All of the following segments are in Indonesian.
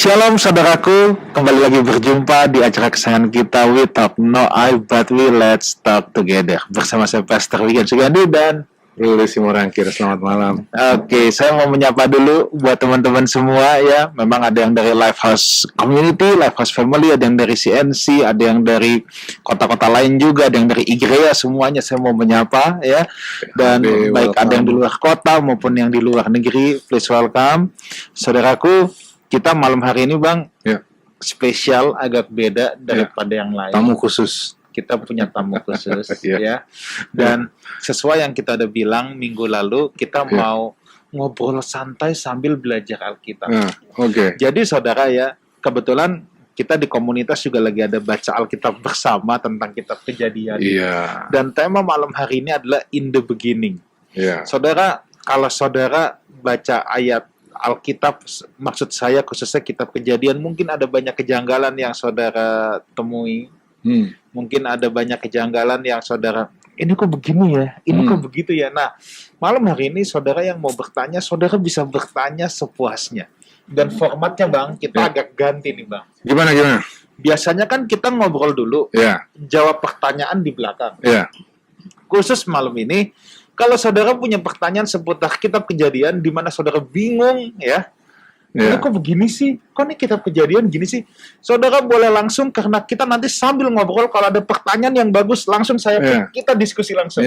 Shalom saudaraku, kembali lagi berjumpa di acara kesayangan kita We Talk No I But We Let's Talk Together bersama saya Pastor Wigan Sugandi dan Ruli Simorangkir. Selamat malam. Oke, saya mau menyapa dulu buat teman-teman semua ya. Memang ada yang dari Lifehouse Community, Lifehouse Family, ada yang dari CNC, ada yang dari kota-kota lain juga, ada yang dari Igrea, semuanya saya mau menyapa ya. Dan baik ada yang di luar kota maupun yang di luar negeri, please welcome. Saudaraku, kita malam hari ini Bang, spesial agak beda daripada yang lain. Tamu khusus. Kita punya tamu khusus ya. Dan sesuai yang kita udah bilang minggu lalu, kita mau ngobrol santai sambil belajar Alkitab. Jadi saudara ya, kebetulan kita di komunitas juga lagi ada baca Alkitab bersama tentang kitab Kejadian. Dan tema malam hari ini adalah In the Beginning. Saudara, kalau saudara baca ayat Alkitab, maksud saya khususnya kitab Kejadian, mungkin ada banyak kejanggalan yang saudara temui. Mungkin ada banyak kejanggalan yang saudara, ini kok begini ya, ini kok begitu ya. Nah, malam hari ini saudara yang mau bertanya, saudara bisa bertanya sepuasnya. Dan formatnya Bang, kita agak ganti nih Bang. Gimana? Biasanya kan kita ngobrol dulu, jawab pertanyaan di belakang. Khusus malam ini, kalau saudara punya pertanyaan seputar kitab Kejadian, di mana saudara bingung ya, ini kok begini sih? Kok nih kitab Kejadian gini sih? Saudara boleh langsung, karena kita nanti sambil ngobrol, kalau ada pertanyaan yang bagus, langsung kita diskusi langsung.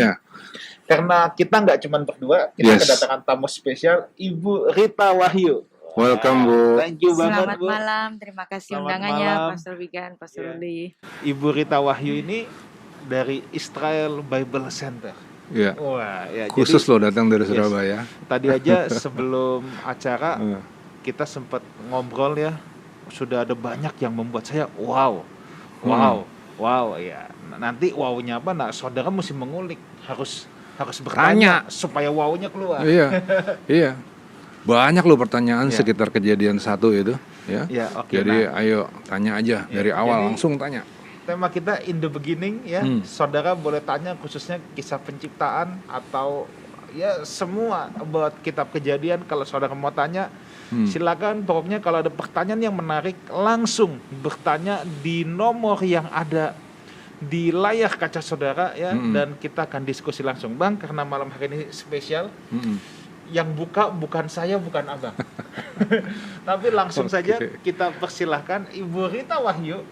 Karena kita nggak cuma berdua, kita kedatangan tamu spesial, Ibu Rita Wahyu. Welcome, Bu. Thank you banget, Selamat Bu. malam, terima kasih undangannya, Pastor Wigan, Pastor Ruli. Ibu Rita Wahyu ini dari Israel Bible Center. Wah, ya, Khusus loh datang dari Surabaya. Tadi aja sebelum acara kita sempat ngobrol ya, sudah ada banyak yang membuat saya wow ya. Nanti wownya apa? Nah, saudara mesti mengulik, harus bertanya supaya wownya keluar. Iya. Banyak loh pertanyaan sekitar Kejadian 1 itu. Jadi ayo tanya aja dari awal, langsung tanya. Tema kita In the Beginning ya. Saudara boleh tanya khususnya kisah penciptaan atau ya semua buat kitab Kejadian. Kalau saudara mau tanya, silakan. Pokoknya kalau ada pertanyaan yang menarik, langsung bertanya di nomor yang ada di layar kaca saudara ya. Dan kita akan diskusi langsung Bang, karena malam hari ini spesial. Yang buka bukan saya, bukan Abang. Tapi langsung saja kita persilahkan Ibu Rita Wahyu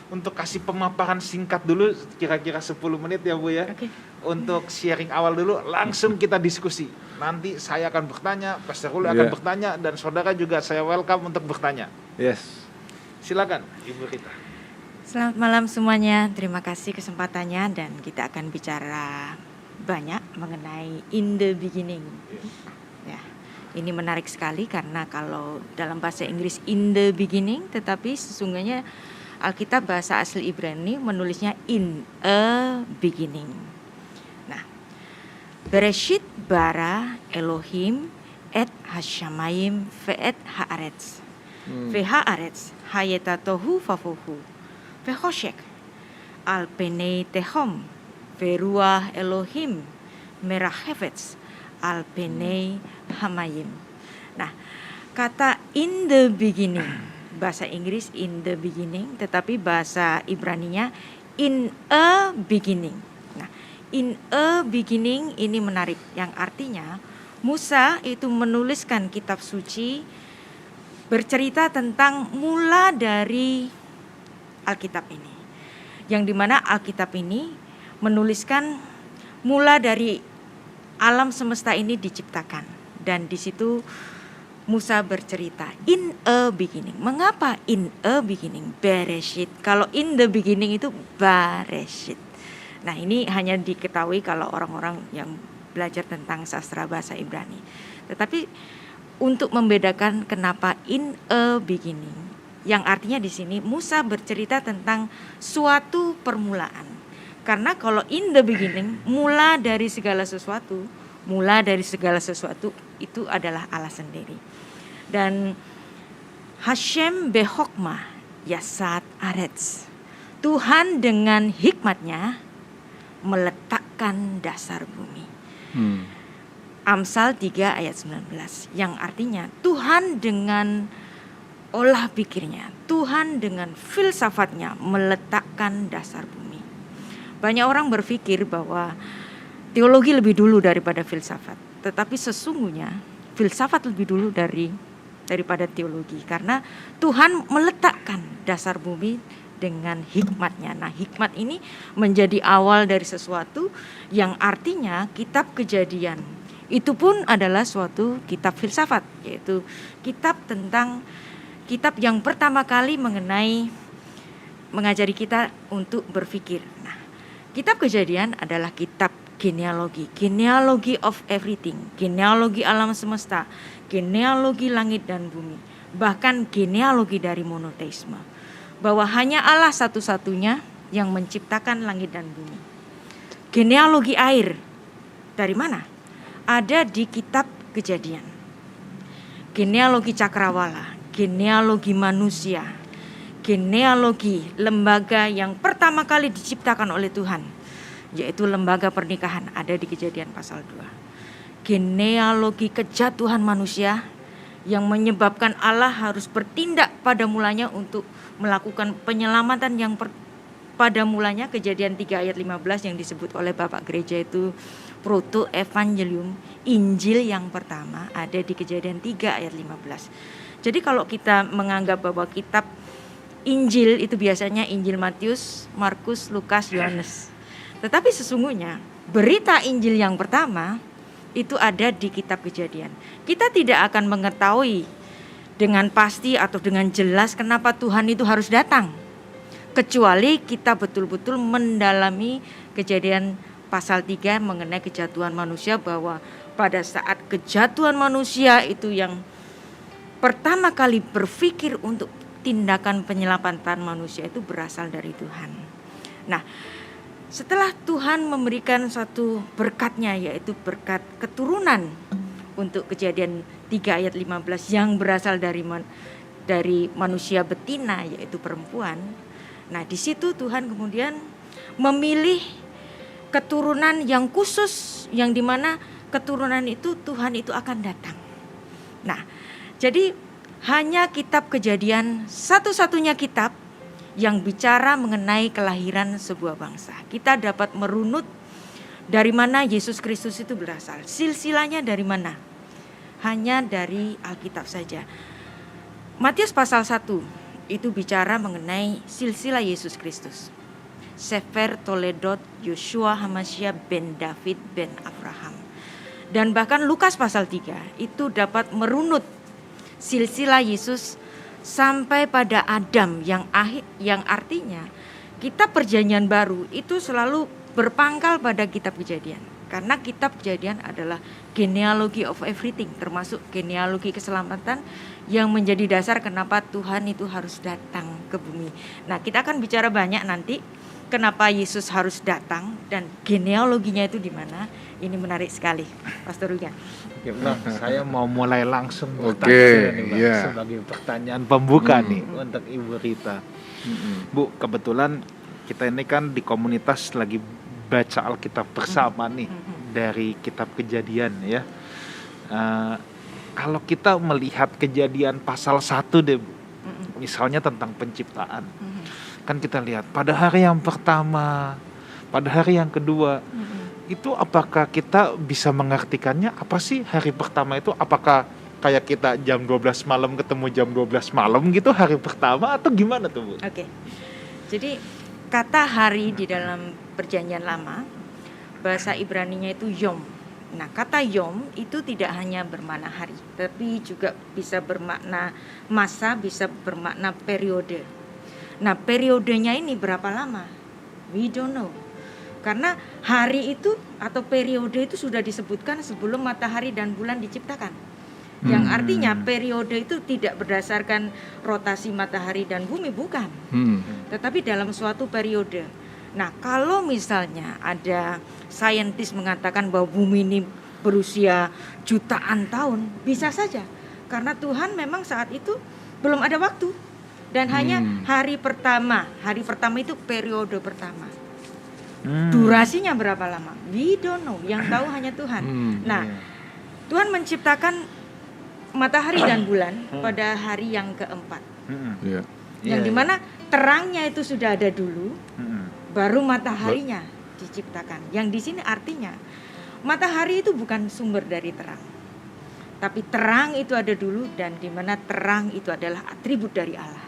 untuk kasih pemaparan singkat dulu, kira-kira 10 menit ya Bu ya. Untuk sharing awal dulu, langsung kita diskusi. Nanti saya akan bertanya, Pastor Ruli akan bertanya, dan saudara juga saya welcome untuk bertanya. Silakan Ibu Rita. Selamat malam semuanya, terima kasih kesempatannya, dan kita akan bicara banyak mengenai In the Beginning. Ini menarik sekali karena kalau dalam bahasa Inggris In the Beginning, tetapi sesungguhnya Alkitab bahasa asli Ibrani menulisnya In a Beginning. Nah, Bereshit bara Elohim et hashamayim ve'et haaretz. Ve'haaretz hayetatohu fafuhu. Ve'choshek al penei tehom. Ve'ruah Elohim merachefetz al penei hamayim. Nah, kata In the Beginning, bahasa Inggris In the Beginning, tetapi bahasa Ibraninya In a Beginning. Nah, In a Beginning ini menarik, yang artinya Musa itu menuliskan kitab suci bercerita tentang mula dari Alkitab ini. Yang dimana Alkitab ini menuliskan mula dari alam semesta ini diciptakan. Dan di situ Musa bercerita In a Beginning. Mengapa In a Beginning? Bereshit. Kalau In the Beginning itu Bereshit. Nah, ini hanya diketahui kalau orang-orang yang belajar tentang sastra bahasa Ibrani. Tetapi untuk membedakan kenapa In a Beginning, yang artinya di sini Musa bercerita tentang suatu permulaan. Karena kalau In the Beginning, mula dari segala sesuatu itu adalah Allah sendiri. Dan Hashem behokmah yasat aretz. Tuhan dengan hikmatnya meletakkan dasar bumi. Amsal 3 ayat 19, yang artinya Tuhan dengan olah pikirnya, Tuhan dengan filsafatnya meletakkan dasar bumi. Banyak orang berpikir bahwa teologi lebih dulu daripada filsafat, tetapi sesungguhnya filsafat lebih dulu daripada teologi, karena Tuhan meletakkan dasar bumi dengan hikmatnya. Nah, hikmat ini menjadi awal dari sesuatu yang artinya kitab Kejadian itu pun adalah suatu kitab filsafat, yaitu kitab yang pertama kali mengajari kita untuk berpikir. Nah, kitab Kejadian adalah kitab genealogi of everything, genealogi alam semesta, genealogi langit dan bumi, bahkan genealogi dari monoteisme, bahwa hanya Allah satu-satunya yang menciptakan langit dan bumi. Genealogi air dari mana? Ada di kitab Kejadian. Genealogi cakrawala, genealogi manusia, genealogi lembaga yang pertama kali diciptakan oleh Tuhan, yaitu lembaga pernikahan, ada di Kejadian pasal 2. Genealogi kejatuhan manusia yang menyebabkan Allah harus bertindak pada mulanya untuk melakukan penyelamatan yang pada mulanya, Kejadian 3 ayat 15 yang disebut oleh Bapak Gereja itu proto evangelium, Injil yang pertama, ada di Kejadian 3 ayat 15. Jadi kalau kita menganggap bahwa kitab Injil itu biasanya Injil Matius, Markus, Lukas, Yohanes, tetapi sesungguhnya berita Injil yang pertama itu ada di kitab Kejadian. Kita tidak akan mengetahui dengan pasti atau dengan jelas kenapa Tuhan itu harus datang, kecuali kita betul-betul mendalami Kejadian pasal 3 mengenai kejatuhan manusia, bahwa pada saat kejatuhan manusia itu yang pertama kali berpikir untuk tindakan penyelamatan manusia itu berasal dari Tuhan. Nah, setelah Tuhan memberikan satu berkatnya, yaitu berkat keturunan untuk Kejadian 3 ayat 15 yang berasal dari manusia betina, yaitu perempuan. Nah, di situ Tuhan kemudian memilih keturunan yang khusus, yang dimana keturunan itu Tuhan itu akan datang. Nah, jadi hanya kitab Kejadian satu-satunya kitab yang bicara mengenai kelahiran sebuah bangsa. Kita dapat merunut dari mana Yesus Kristus itu berasal. Silsilahnya dari mana? Hanya dari Alkitab saja. Matius pasal 1 itu bicara mengenai silsilah Yesus Kristus. Sefer Toledot Yosua Hamasya ben David ben Abraham. Dan bahkan Lukas pasal 3 itu dapat merunut silsilah Yesus sampai pada Adam, yang artinya kitab Perjanjian Baru itu selalu berpangkal pada kitab Kejadian. Karena kitab Kejadian adalah genealogi of everything, termasuk genealogi keselamatan yang menjadi dasar kenapa Tuhan itu harus datang ke bumi. Nah, kita akan bicara banyak nanti kenapa Yesus harus datang dan genealoginya itu di mana. Ini menarik sekali, Pastor Rugan. Oke, Bang, saya mau mulai langsung bertanya nih, Bang, sebagai pertanyaan pembuka nih untuk Ibu Rita. Bu, kebetulan kita ini kan di komunitas lagi baca Alkitab bersama nih dari kitab Kejadian ya. Kalau kita melihat Kejadian pasal 1 deh, Bu, misalnya tentang penciptaan, kan kita lihat pada hari yang pertama, pada hari yang kedua, itu apakah kita bisa mengartikannya apa sih hari pertama itu? Apakah kayak kita jam 12 malam ketemu jam 12 malam gitu hari pertama, atau gimana tuh, Bu? Oke. Jadi kata hari di dalam Perjanjian Lama, bahasa Ibraninya itu yom. Nah, kata yom itu tidak hanya bermakna hari, tapi juga bisa bermakna masa, bisa bermakna periode. Nah, periodenya ini berapa lama? We don't know. Karena hari itu atau periode itu sudah disebutkan sebelum matahari dan bulan diciptakan. Yang artinya periode itu tidak berdasarkan rotasi matahari dan bumi, bukan. Tetapi dalam suatu periode. Nah, kalau misalnya ada saintis mengatakan bahwa bumi ini berusia jutaan tahun, bisa saja. Karena Tuhan memang saat itu belum ada waktu. Dan hanya hari pertama itu periode pertama. Durasinya berapa lama? We don't know. Yang tahu hanya Tuhan. Nah, Tuhan menciptakan matahari dan bulan pada hari yang keempat. Yang dimana terangnya itu sudah ada dulu, baru mataharinya diciptakan. Yang di sini artinya matahari itu bukan sumber dari terang, tapi terang itu ada dulu, dan dimana terang itu adalah atribut dari Allah.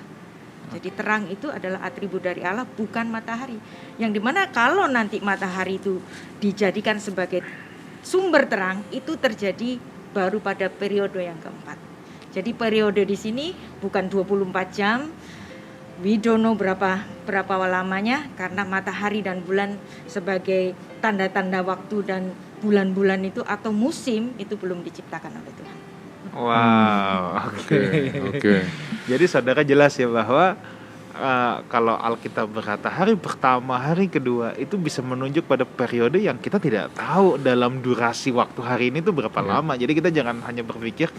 Jadi terang itu adalah atribut dari Allah, bukan matahari. Yang dimana kalau nanti matahari itu dijadikan sebagai sumber terang, itu terjadi baru pada periode yang keempat. Jadi periode di sini bukan 24 jam, we don't know berapa lamanya, karena matahari dan bulan sebagai tanda-tanda waktu dan bulan-bulan itu atau musim itu belum diciptakan oleh Tuhan. Wow, oke. Jadi saudara jelas ya bahwa kalau Alkitab berkata hari pertama, hari kedua itu bisa menunjuk pada periode yang kita tidak tahu dalam durasi waktu hari ini itu berapa lama. Jadi kita jangan hanya berpikir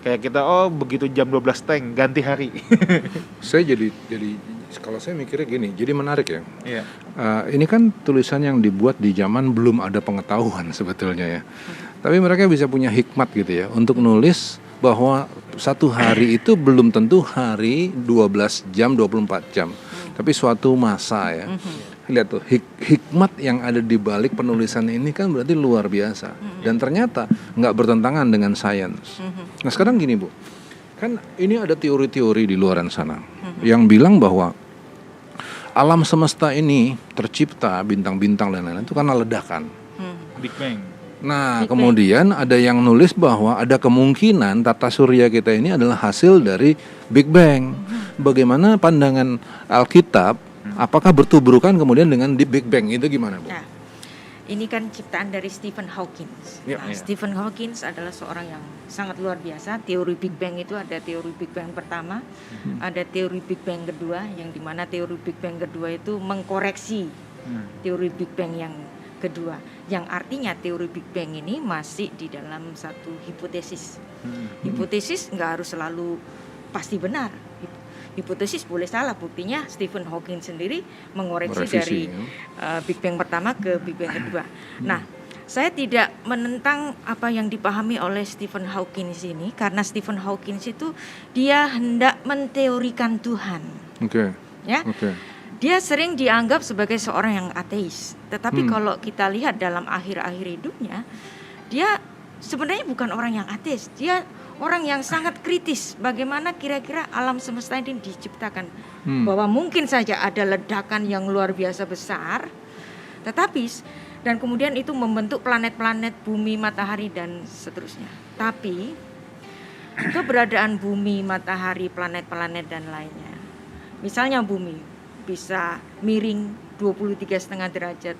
kayak kita begitu jam 12 teng ganti hari. Saya jadi kalau saya mikirnya gini, jadi menarik ya. Ini kan tulisan yang dibuat di zaman belum ada pengetahuan sebetulnya ya. Tapi mereka bisa punya hikmat gitu ya untuk nulis bahwa satu hari itu belum tentu hari 12 jam 24 jam, tapi suatu masa ya. Lihat tuh hikmat yang ada di balik penulisan ini kan berarti luar biasa, dan ternyata nggak bertentangan dengan sains. Nah sekarang gini Bu, kan ini ada teori-teori di luaran sana yang bilang bahwa alam semesta ini tercipta, bintang-bintang dan lain-lain itu karena ledakan, Big Bang. Nah, kemudian ada yang nulis bahwa ada kemungkinan tata surya kita ini adalah hasil dari Big Bang. Bagaimana pandangan Alkitab? Apakah bertubrukan kemudian dengan di Big Bang? Itu gimana, Bu? Nah, ini kan ciptaan dari Stephen Hawking. Stephen Hawking adalah seorang yang sangat luar biasa. Teori Big Bang itu ada teori Big Bang pertama, ada teori Big Bang kedua, yang dimana teori Big Bang kedua itu mengkoreksi teori Big Bang yang kedua, yang artinya teori Big Bang ini masih di dalam satu hipotesis. Hipotesis nggak harus selalu pasti benar. Hipotesis boleh salah. Buktinya Stephen Hawking sendiri mengoreksi dari Big Bang pertama ke Big Bang kedua. Nah, saya tidak menentang apa yang dipahami oleh Stephen Hawking di sini, karena Stephen Hawking itu dia hendak menteorikan Tuhan. Dia sering dianggap sebagai seorang yang ateis. Tetapi kalau kita lihat dalam akhir-akhir hidupnya, dia sebenarnya bukan orang yang ateis. Dia orang yang sangat kritis. Bagaimana kira-kira alam semesta ini diciptakan. Bahwa mungkin saja ada ledakan yang luar biasa besar. Tetapi, dan kemudian itu membentuk planet-planet, bumi, matahari, dan seterusnya. Tapi, keberadaan bumi, matahari, planet-planet, dan lainnya. Misalnya bumi bisa miring 23,5 derajat,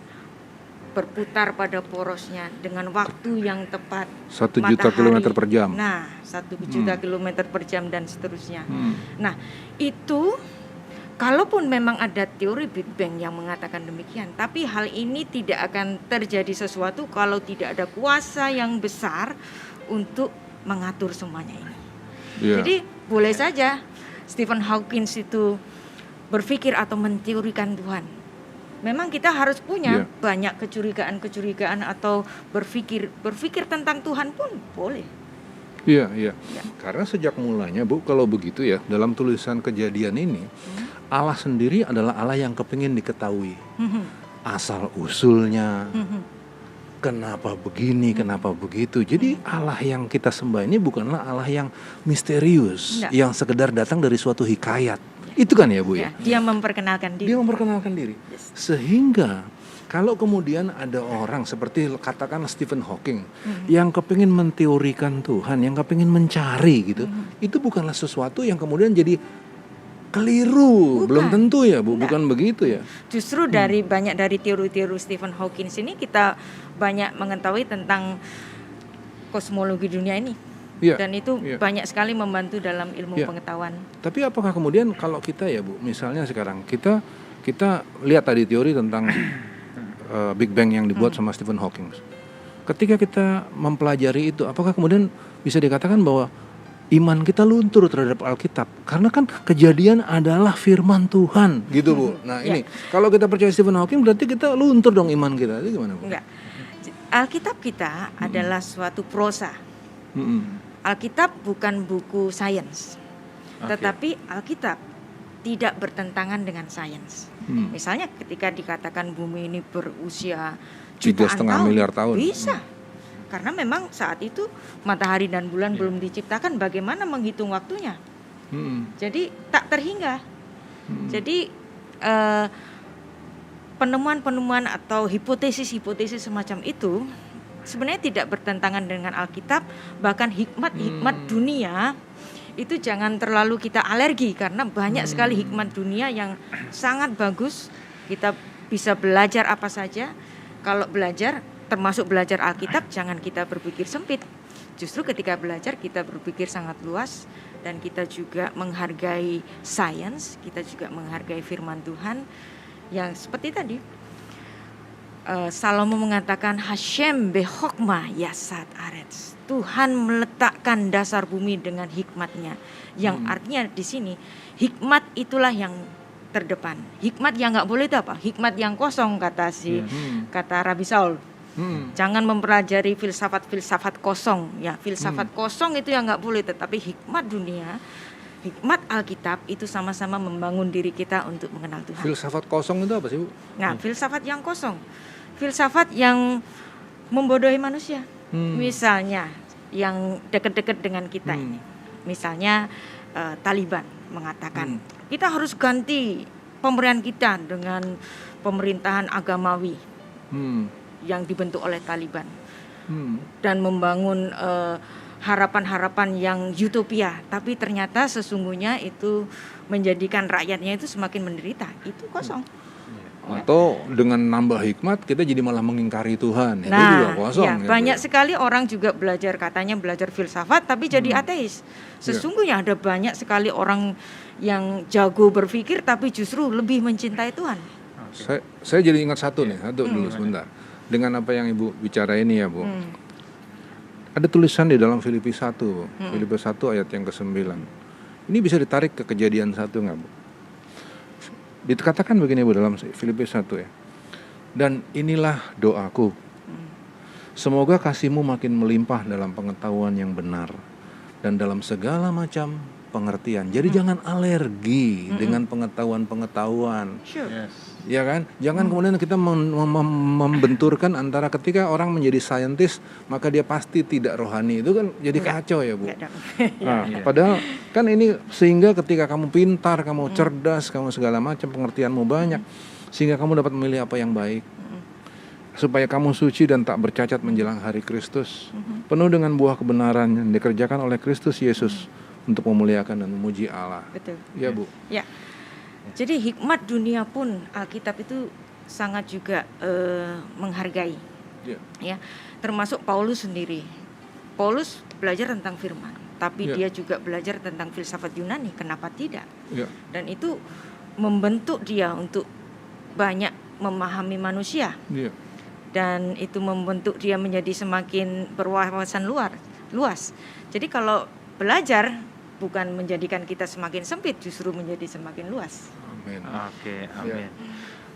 berputar pada porosnya dengan waktu yang tepat, 1 juta kilometer per jam. Nah, 1 juta kilometer per jam dan seterusnya. Nah, itu kalaupun memang ada teori Big Bang yang mengatakan demikian, tapi hal ini tidak akan terjadi sesuatu kalau tidak ada kuasa yang besar untuk mengatur semuanya ini. Jadi boleh saja Stephen Hawking itu berpikir atau menteorikan Tuhan. Memang kita harus punya banyak kecurigaan atau berpikir tentang Tuhan pun boleh. Iya. Karena sejak mulanya Bu, kalau begitu ya, dalam tulisan Kejadian ini, Allah sendiri adalah Allah yang kepingin diketahui. Asal usulnya, kenapa begini, kenapa begitu. Jadi Allah yang kita sembah ini bukanlah Allah yang misterius, yang sekedar datang dari suatu hikayat. Itu kan ya Bu ya? Dia memperkenalkan diri. Sehingga kalau kemudian ada orang seperti katakan Stephen Hawking yang kepingin menteorikan Tuhan, yang kepingin mencari gitu, itu bukanlah sesuatu yang kemudian jadi keliru. Belum tentu ya Bu, bukan begitu ya. Justru dari banyak dari teori-teori Stephen Hawking ini kita banyak mengetahui tentang kosmologi dunia ini. Dan itu banyak sekali membantu dalam ilmu pengetahuan. Tapi apakah kemudian kalau kita ya Bu, misalnya sekarang kita lihat tadi teori tentang Big Bang yang dibuat sama Stephen Hawking. Ketika kita mempelajari itu, apakah kemudian bisa dikatakan bahwa iman kita luntur terhadap Alkitab? Karena kan Kejadian adalah firman Tuhan, gitu Bu. Nah ini kalau kita percaya Stephen Hawking berarti kita luntur dong iman kita. Itu gimana Bu? Enggak. Alkitab kita adalah suatu prosa. Alkitab bukan buku sains, tetapi Alkitab tidak bertentangan dengan sains. Misalnya ketika dikatakan bumi ini berusia 3,5 miliar tahun. Bisa. Karena memang saat itu matahari dan bulan belum diciptakan, bagaimana menghitung waktunya? Jadi tak terhingga. Jadi penemuan-penemuan atau hipotesis-hipotesis semacam itu sebenarnya tidak bertentangan dengan Alkitab. Bahkan hikmat-hikmat dunia itu jangan terlalu kita alergi, karena banyak sekali hikmat dunia yang sangat bagus. Kita bisa belajar apa saja. Kalau belajar, termasuk belajar Alkitab, jangan kita berpikir sempit. Justru ketika belajar kita berpikir sangat luas, dan kita juga menghargai sains, kita juga menghargai firman Tuhan. Yang seperti tadi Salomo mengatakan Hashem behokmah yasat aretz. Tuhan meletakkan dasar bumi dengan hikmatnya. Yang artinya di sini hikmat itulah yang terdepan. Hikmat yang nggak boleh itu apa? Hikmat yang kosong, kata Rabi Saul. Jangan mempelajari filsafat kosong. Ya, filsafat kosong itu yang nggak boleh. Tetapi hikmat dunia, hikmat Alkitab itu sama-sama membangun diri kita untuk mengenal Tuhan. Filsafat kosong itu apa sih, Bu? Nah, filsafat yang kosong, filsafat yang membodohi manusia. Misalnya yang dekat-dekat dengan kita ini. Misalnya Taliban mengatakan kita harus ganti pemerintahan kita dengan pemerintahan agamawi yang dibentuk oleh Taliban, dan membangun harapan-harapan yang utopia, tapi ternyata sesungguhnya itu menjadikan rakyatnya itu semakin menderita. Itu kosong. Atau dengan nambah hikmat kita jadi malah mengingkari Tuhan. Itu Nah, juga kosong. ya, gitu. banyak sekali orang juga katanya belajar filsafat tapi jadi ateis. Sesungguhnya ada banyak sekali orang yang jago berpikir tapi justru lebih mencintai Tuhan. Saya jadi ingat satu dulu sebentar. Dengan apa yang Ibu bicara ini ya, Bu. Ada tulisan di dalam Filipi 1, Filipi 1 ayat yang ke-9. Ini bisa ditarik ke Kejadian 1 nggak, Bu? Dikatakan begini, Bu, dalam Filipi 1 ya. Dan inilah doaku. Semoga kasihmu makin melimpah dalam pengetahuan yang benar dan dalam segala macam pengertian. Jadi jangan alergi dengan pengetahuan-pengetahuan. Sure. Ya kan? Jangan kemudian kita membenturkan antara ketika orang menjadi saintis maka dia pasti tidak rohani. Itu kan jadi kacau ya, Bu. Padahal kan ini sehingga ketika kamu pintar, kamu cerdas, kamu segala macam pengertianmu banyak, sehingga kamu dapat memilih apa yang baik. Supaya kamu suci dan tak bercacat menjelang hari Kristus. Penuh dengan buah kebenaran yang dikerjakan oleh Kristus Yesus untuk memuliakan dan memuji Allah. Betul. Ya, Bu. Ya. Jadi hikmat dunia pun Alkitab itu sangat juga menghargai. Ya, termasuk Paulus sendiri. Paulus belajar tentang firman, tapi dia juga belajar tentang filsafat Yunani. Kenapa tidak? Dan itu membentuk dia untuk banyak memahami manusia. Dan itu membentuk dia menjadi semakin berwawasan luas. Jadi kalau belajar bukan menjadikan kita semakin sempit, justru menjadi semakin luas. Amin. Oke, amin.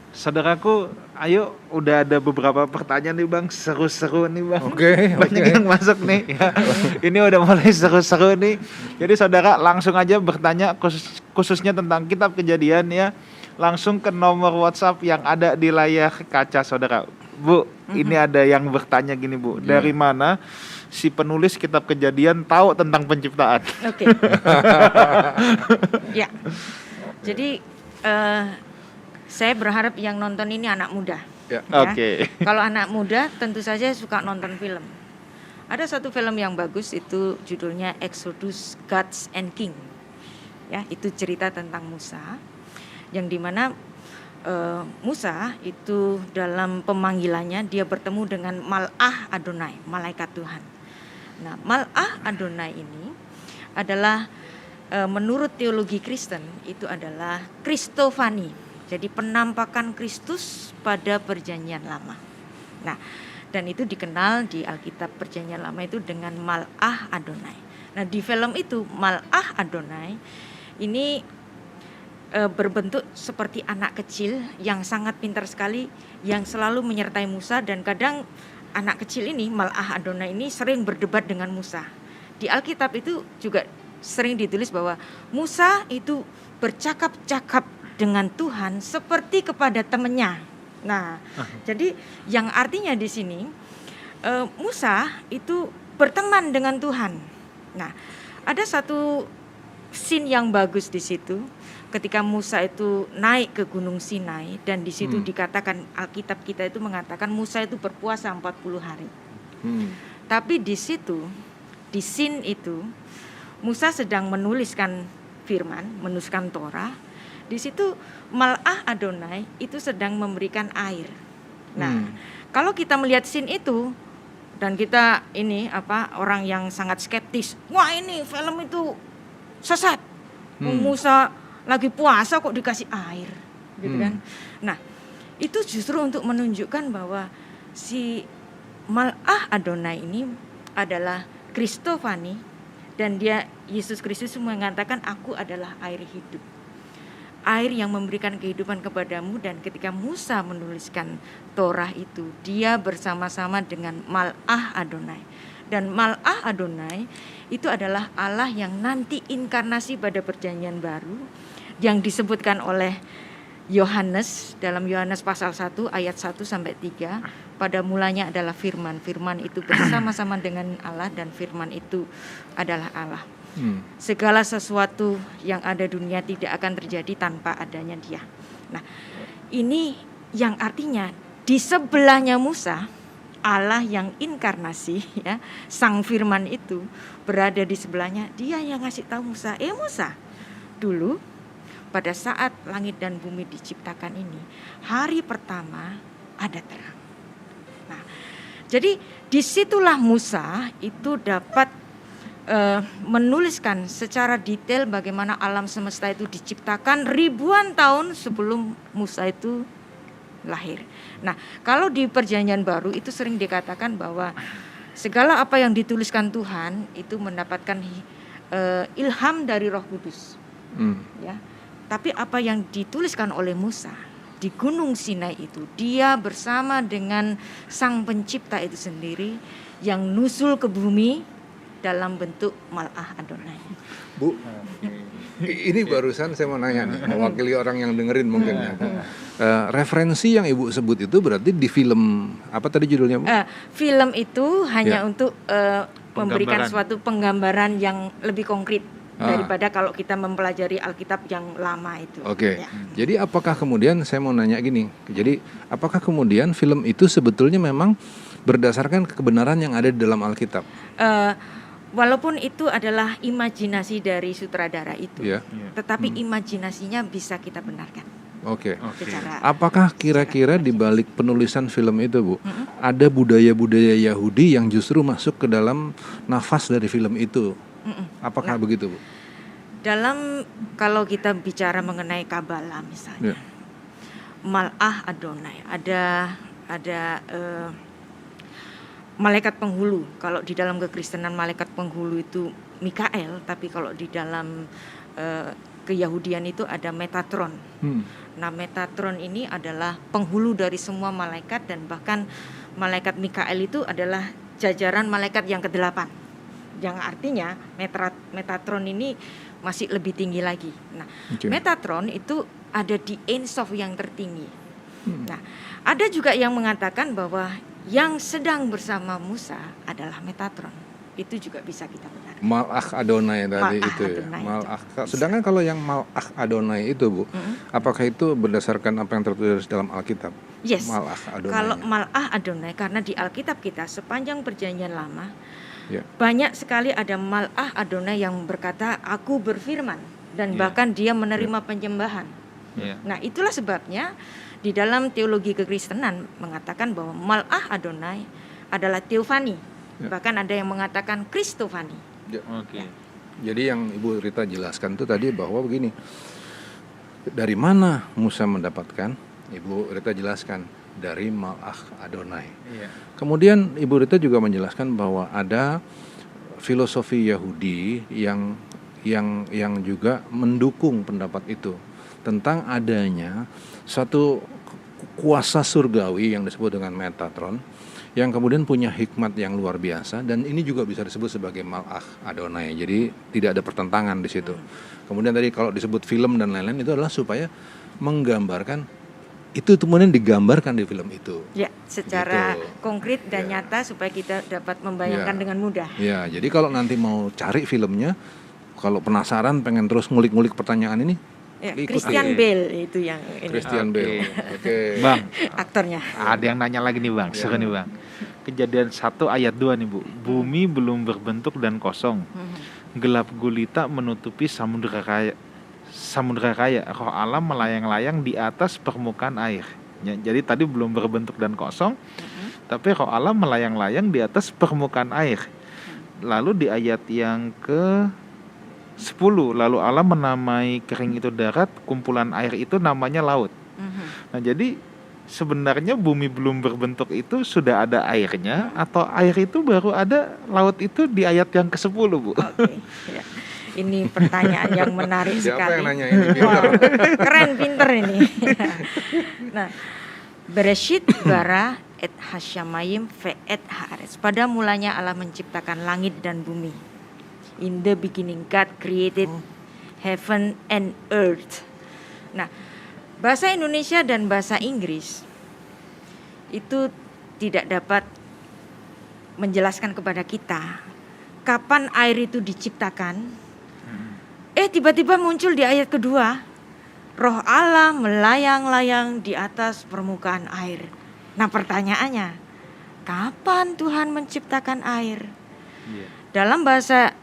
Saudaraku, ayo udah ada beberapa pertanyaan nih, Bang. Seru-seru nih, Bang. Banyak yang masuk nih. Ya. Ini udah mulai seru-seru nih. Jadi saudara langsung aja bertanya khususnya tentang kitab Kejadian ya. Langsung ke nomor WhatsApp yang ada di layar kaca saudara. Bu, ini ada yang bertanya gini, Bu. Dari mana si penulis kitab Kejadian tahu tentang penciptaan? Oke. Ya. Jadi saya berharap yang nonton ini anak muda. Ya. Oke. Kalau anak muda tentu saja suka nonton film. Ada satu film yang bagus itu judulnya Exodus Gods and King. Ya, itu cerita tentang Musa yang dimana Musa itu dalam pemanggilannya dia bertemu dengan Mal'ah Adonai, malaikat Tuhan. Nah, Mal'ah Adonai ini adalah menurut teologi Kristen itu adalah Kristofani. Jadi penampakan Kristus pada Perjanjian Lama. Nah, dan itu dikenal di Alkitab Perjanjian Lama itu dengan Mal'ah Adonai. Nah, di film itu Mal'ah Adonai ini berbentuk seperti anak kecil yang sangat pintar sekali, yang selalu menyertai Musa, dan kadang anak kecil ini Mal'ah Adonai ini sering berdebat dengan Musa. di Alkitab itu juga sering ditulis bahwa Musa itu bercakap-cakap dengan Tuhan seperti kepada temannya. Nah, jadi yang artinya di sini Musa itu berteman dengan Tuhan. Nah, ada satu scene yang bagus di situ ketika Musa itu naik ke Gunung Sinai, dan di situ dikatakan, Alkitab kita itu mengatakan Musa itu berpuasa 40 hari. Tapi di situ, di scene itu, Musa sedang menuliskan firman, menuliskan Torah. Di situ Mal'ah Adonai itu sedang memberikan air. Nah, kalau kita melihat scene itu, dan kita ini orang yang sangat skeptis, wah ini film itu sesat. Musa lagi puasa kok dikasih air, gitu kan? Nah, itu justru untuk menunjukkan bahwa si Mal'ah Adonai ini adalah Kristofani, dan dia Yesus Kristus mengatakan aku adalah air hidup, air yang memberikan kehidupan kepadamu. Dan ketika Musa menuliskan Torah itu, dia bersama-sama dengan Mal'ah Adonai. Dan Mal'ah Adonai itu adalah Allah yang nanti inkarnasi pada perjanjian baru, yang disebutkan oleh Yohanes dalam Yohanes pasal 1 ayat 1 sampai 3. Pada mulanya adalah firman, firman itu bersama-sama dengan Allah, dan firman itu adalah Allah. Segala sesuatu yang ada dunia tidak akan terjadi tanpa adanya Dia. Nah, ini yang artinya di sebelahnya Musa, Allah yang inkarnasi, ya, sang firman itu berada di sebelahnya. Dia yang ngasih tahu Musa, Musa, dulu pada saat langit dan bumi diciptakan ini, hari pertama ada terang. Nah, jadi disitulah Musa itu dapat menuliskan secara detail bagaimana alam semesta itu diciptakan ribuan tahun sebelum Musa itu lahir. Nah, kalau di perjanjian baru itu sering dikatakan bahwa segala apa yang dituliskan Tuhan itu mendapatkan ilham dari Roh Kudus. Ya. Tapi apa yang dituliskan oleh Musa di Gunung Sinai itu, dia bersama dengan Sang Pencipta itu sendiri yang nusul ke bumi dalam bentuk Mal'ah Adonai. Bu, ini barusan saya mau nanya nih, mewakili orang yang dengerin mungkin ya. Referensi yang Ibu sebut itu berarti di film apa tadi judulnya, Bu? Film itu hanya untuk memberikan suatu penggambaran yang lebih konkret daripada kalau kita mempelajari Alkitab yang lama itu. Oke. Ya. Jadi apakah kemudian saya mau nanya gini. Jadi apakah kemudian film itu sebetulnya memang berdasarkan kebenaran yang ada di dalam Alkitab? Walaupun itu adalah imajinasi dari sutradara itu, tetapi imajinasinya bisa kita benarkan. Oke. Apakah kira-kira di balik penulisan film itu, Bu, ada budaya-budaya Yahudi yang justru masuk ke dalam nafas dari film itu? Apakah begitu, Bu? Dalam kalau kita bicara mengenai Kabbalah misalnya, Mal'ah Adonai, ada malaikat penghulu. Kalau di dalam kekristenan malaikat penghulu itu Mikael, tapi kalau di dalam keyahudian itu ada Metatron. Nah, Metatron ini adalah penghulu dari semua malaikat, dan bahkan malaikat Mikael itu adalah jajaran malaikat yang ke-8. Yang artinya Metatron ini masih lebih tinggi lagi. Nah, Metatron itu ada di Ein Sof yang tertinggi. Nah, ada juga yang mengatakan bahwa yang sedang bersama Musa adalah Metatron. Itu juga bisa kita benarkan. Mal'ah Adonai tadi itu ya. Mal'ah. Sedangkan kalau yang Mal'ah Adonai itu, Bu, apakah itu berdasarkan apa yang tertulis dalam Alkitab? Yes. Mal'ah Adonai. Kalau Mal'ah Adonai, karena di Alkitab kita sepanjang perjanjian lama, banyak sekali ada Mal'ah Adonai yang berkata, aku berfirman, dan bahkan dia menerima penyembahan. Nah, itulah sebabnya di dalam teologi kekristenan mengatakan bahwa Mal'ah Adonai adalah Teofani. Bahkan ada yang mengatakan Kristofani. Jadi yang Ibu Rita jelaskan itu tadi bahwa begini, dari mana Musa mendapatkan? Ibu Rita jelaskan dari Mal'ah Adonai. Kemudian Ibu Rita juga menjelaskan bahwa ada filosofi Yahudi yang juga mendukung pendapat itu tentang adanya suatu kuasa surgawi yang disebut dengan Metatron yang kemudian punya hikmat yang luar biasa, dan ini juga bisa disebut sebagai Malach Adonai. Jadi tidak ada pertentangan di situ. Kemudian tadi kalau disebut film dan lain-lain itu adalah supaya menggambarkan itu kemudian digambarkan di film itu. Ya, secara gitu. konkret dan nyata supaya kita dapat membayangkan dengan mudah. Ya, jadi kalau nanti mau cari filmnya, kalau penasaran pengen terus ngulik-ngulik pertanyaan ini, ya, Christian Bale itu yang ini. Christian Bale. Oke. Bang, Aktornya. ada yang nanya lagi nih Bang, seru nih Bang. Kejadian 1 ayat 2 nih Bu. Bumi belum berbentuk dan kosong. Gelap gulita menutupi samudra raya. Roh Allah melayang-layang di atas permukaan air. Ya, jadi tadi belum berbentuk dan kosong, tapi roh Allah melayang-layang di atas permukaan air. Lalu di ayat yang ke 10, lalu Allah menamai kering itu darat, kumpulan air itu namanya laut. Nah, jadi sebenarnya bumi belum berbentuk itu sudah ada airnya, atau air itu baru ada, laut itu di ayat yang ke-10, Bu? Oke, ya. Ini pertanyaan yang menarik Siapa sekali. yang nanya ini? Wah, keren, pinter ini. Nah, Bereshit bara et hasyamayim ve et haaretz. Pada mulanya Allah menciptakan langit dan bumi. In the beginning God created heaven and earth. Nah, bahasa Indonesia dan bahasa Inggris itu tidak dapat menjelaskan kepada kita kapan air itu diciptakan. Tiba-tiba muncul di ayat kedua, roh Allah melayang-layang di atas permukaan air. Nah, pertanyaannya, kapan Tuhan menciptakan air? Dalam bahasa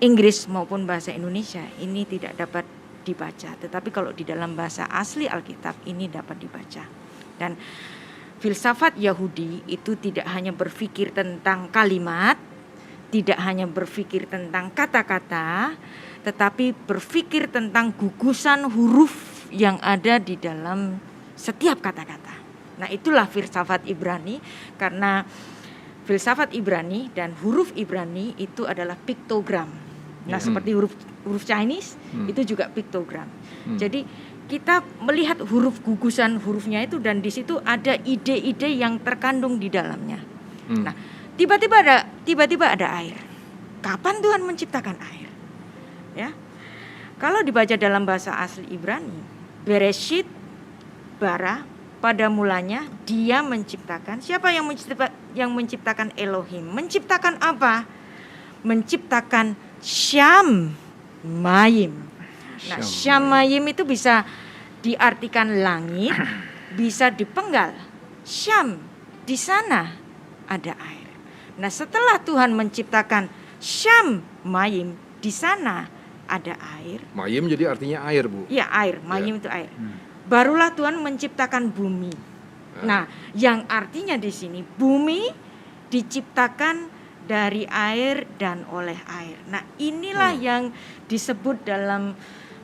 Inggris maupun bahasa Indonesia ini tidak dapat dibaca, tetapi kalau di dalam bahasa asli Alkitab ini dapat dibaca. Dan filsafat Yahudi itu tidak hanya berpikir tentang kalimat, tidak hanya berpikir tentang kata-kata, tetapi berpikir tentang gugusan huruf yang ada di dalam setiap kata-kata. Nah, itulah filsafat Ibrani, karena filsafat Ibrani dan huruf Ibrani itu adalah piktogram. Nah, seperti huruf Chinese itu juga piktogram. Jadi kita melihat huruf gugusan hurufnya itu, dan di situ ada ide-ide yang terkandung di dalamnya. Nah, tiba-tiba ada air. Kapan Tuhan menciptakan air? Ya, kalau dibaca dalam bahasa asli Ibrani, Bereshit bara, pada mulanya Dia menciptakan. Siapa yang menciptakan? Elohim. Menciptakan apa? Menciptakan Shamayim. Nah, Shamayim itu bisa diartikan langit, bisa dipenggal. Syam, di sana ada air. Nah, setelah Tuhan menciptakan Shamayim, di sana ada air. Mayim jadi artinya air, Bu. Iya, air. Mayim itu air. Barulah Tuhan menciptakan bumi. Nah, yang artinya di sini bumi diciptakan dari air dan oleh air. Nah, inilah yang disebut dalam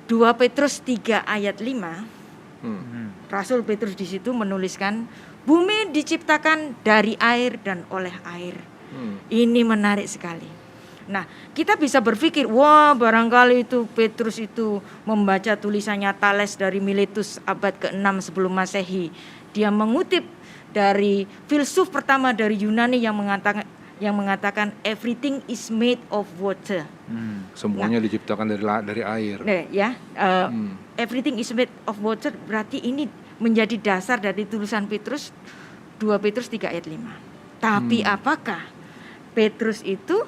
2 Petrus 3 ayat 5. Rasul Petrus di situ menuliskan bumi diciptakan dari air dan oleh air. Ini menarik sekali. Nah, kita bisa berpikir, wah, barangkali itu Petrus itu membaca tulisannya Thales dari Miletus abad ke-6 sebelum Masehi. Dia mengutip dari filsuf pertama dari Yunani yang mengatakan everything is made of water. Semuanya diciptakan dari air. Everything is made of water, berarti ini menjadi dasar dari tulisan Petrus 2 Petrus 3 ayat 5. Tapi apakah Petrus itu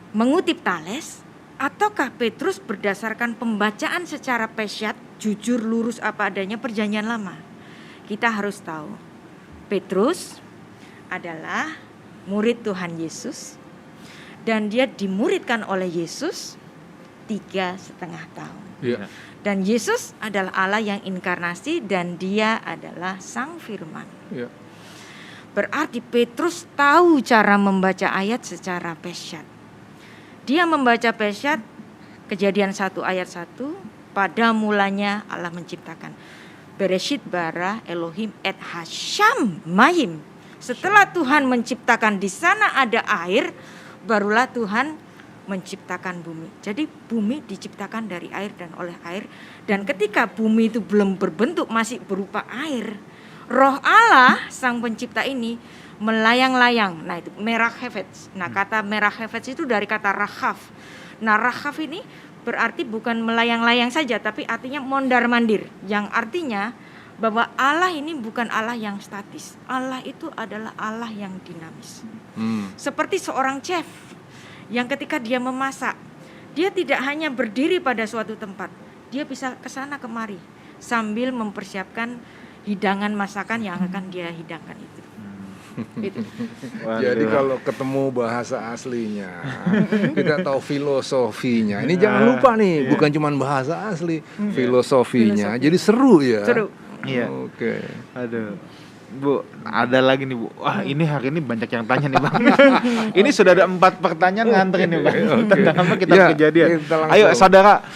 mengutip Thales, ataukah Petrus berdasarkan pembacaan secara pesyat, jujur, lurus apa adanya Perjanjian Lama? Kita harus tahu, Petrus adalah murid Tuhan Yesus, dan dia dimuridkan oleh Yesus 3,5 tahun. Dan Yesus adalah Allah yang inkarnasi, dan dia adalah Sang Firman. Berarti Petrus tahu cara membaca ayat secara pesyat. Dia membaca pesyat Kejadian 1 ayat 1, pada mulanya Allah menciptakan. Bereshit bara Elohim et hasyamayim. Setelah Tuhan menciptakan di sana ada air, barulah Tuhan menciptakan bumi. Jadi bumi diciptakan dari air dan oleh air. Dan ketika bumi itu belum berbentuk, masih berupa air, Roh Allah Sang Pencipta ini melayang-layang. Nah itu merah hefetz. Nah kata merah hefetz itu dari kata rahaf. Nah rahaf ini berarti bukan melayang-layang saja, tapi artinya mondar-mandir. Yang artinya bahwa Allah ini bukan Allah yang statis. Allah itu adalah Allah yang dinamis. Seperti seorang chef yang ketika dia memasak, dia tidak hanya berdiri pada suatu tempat. Dia bisa kesana kemari sambil mempersiapkan hidangan masakan yang akan dia hidangkan itu. Gitu. Jadi kalau ketemu bahasa aslinya, kita tahu filosofinya. Ini jangan lupa nih, bukan cuma bahasa asli, filosofinya. Jadi seru ya. Seru. Iya. Oke. Aduh. Bu, ada lagi nih Bu. Wah ini hari ini banyak yang tanya nih Bang. Ini sudah ada 4 pertanyaan ngantri nih Bang. Tentang apa kitab Kejadian. Ayo saudara,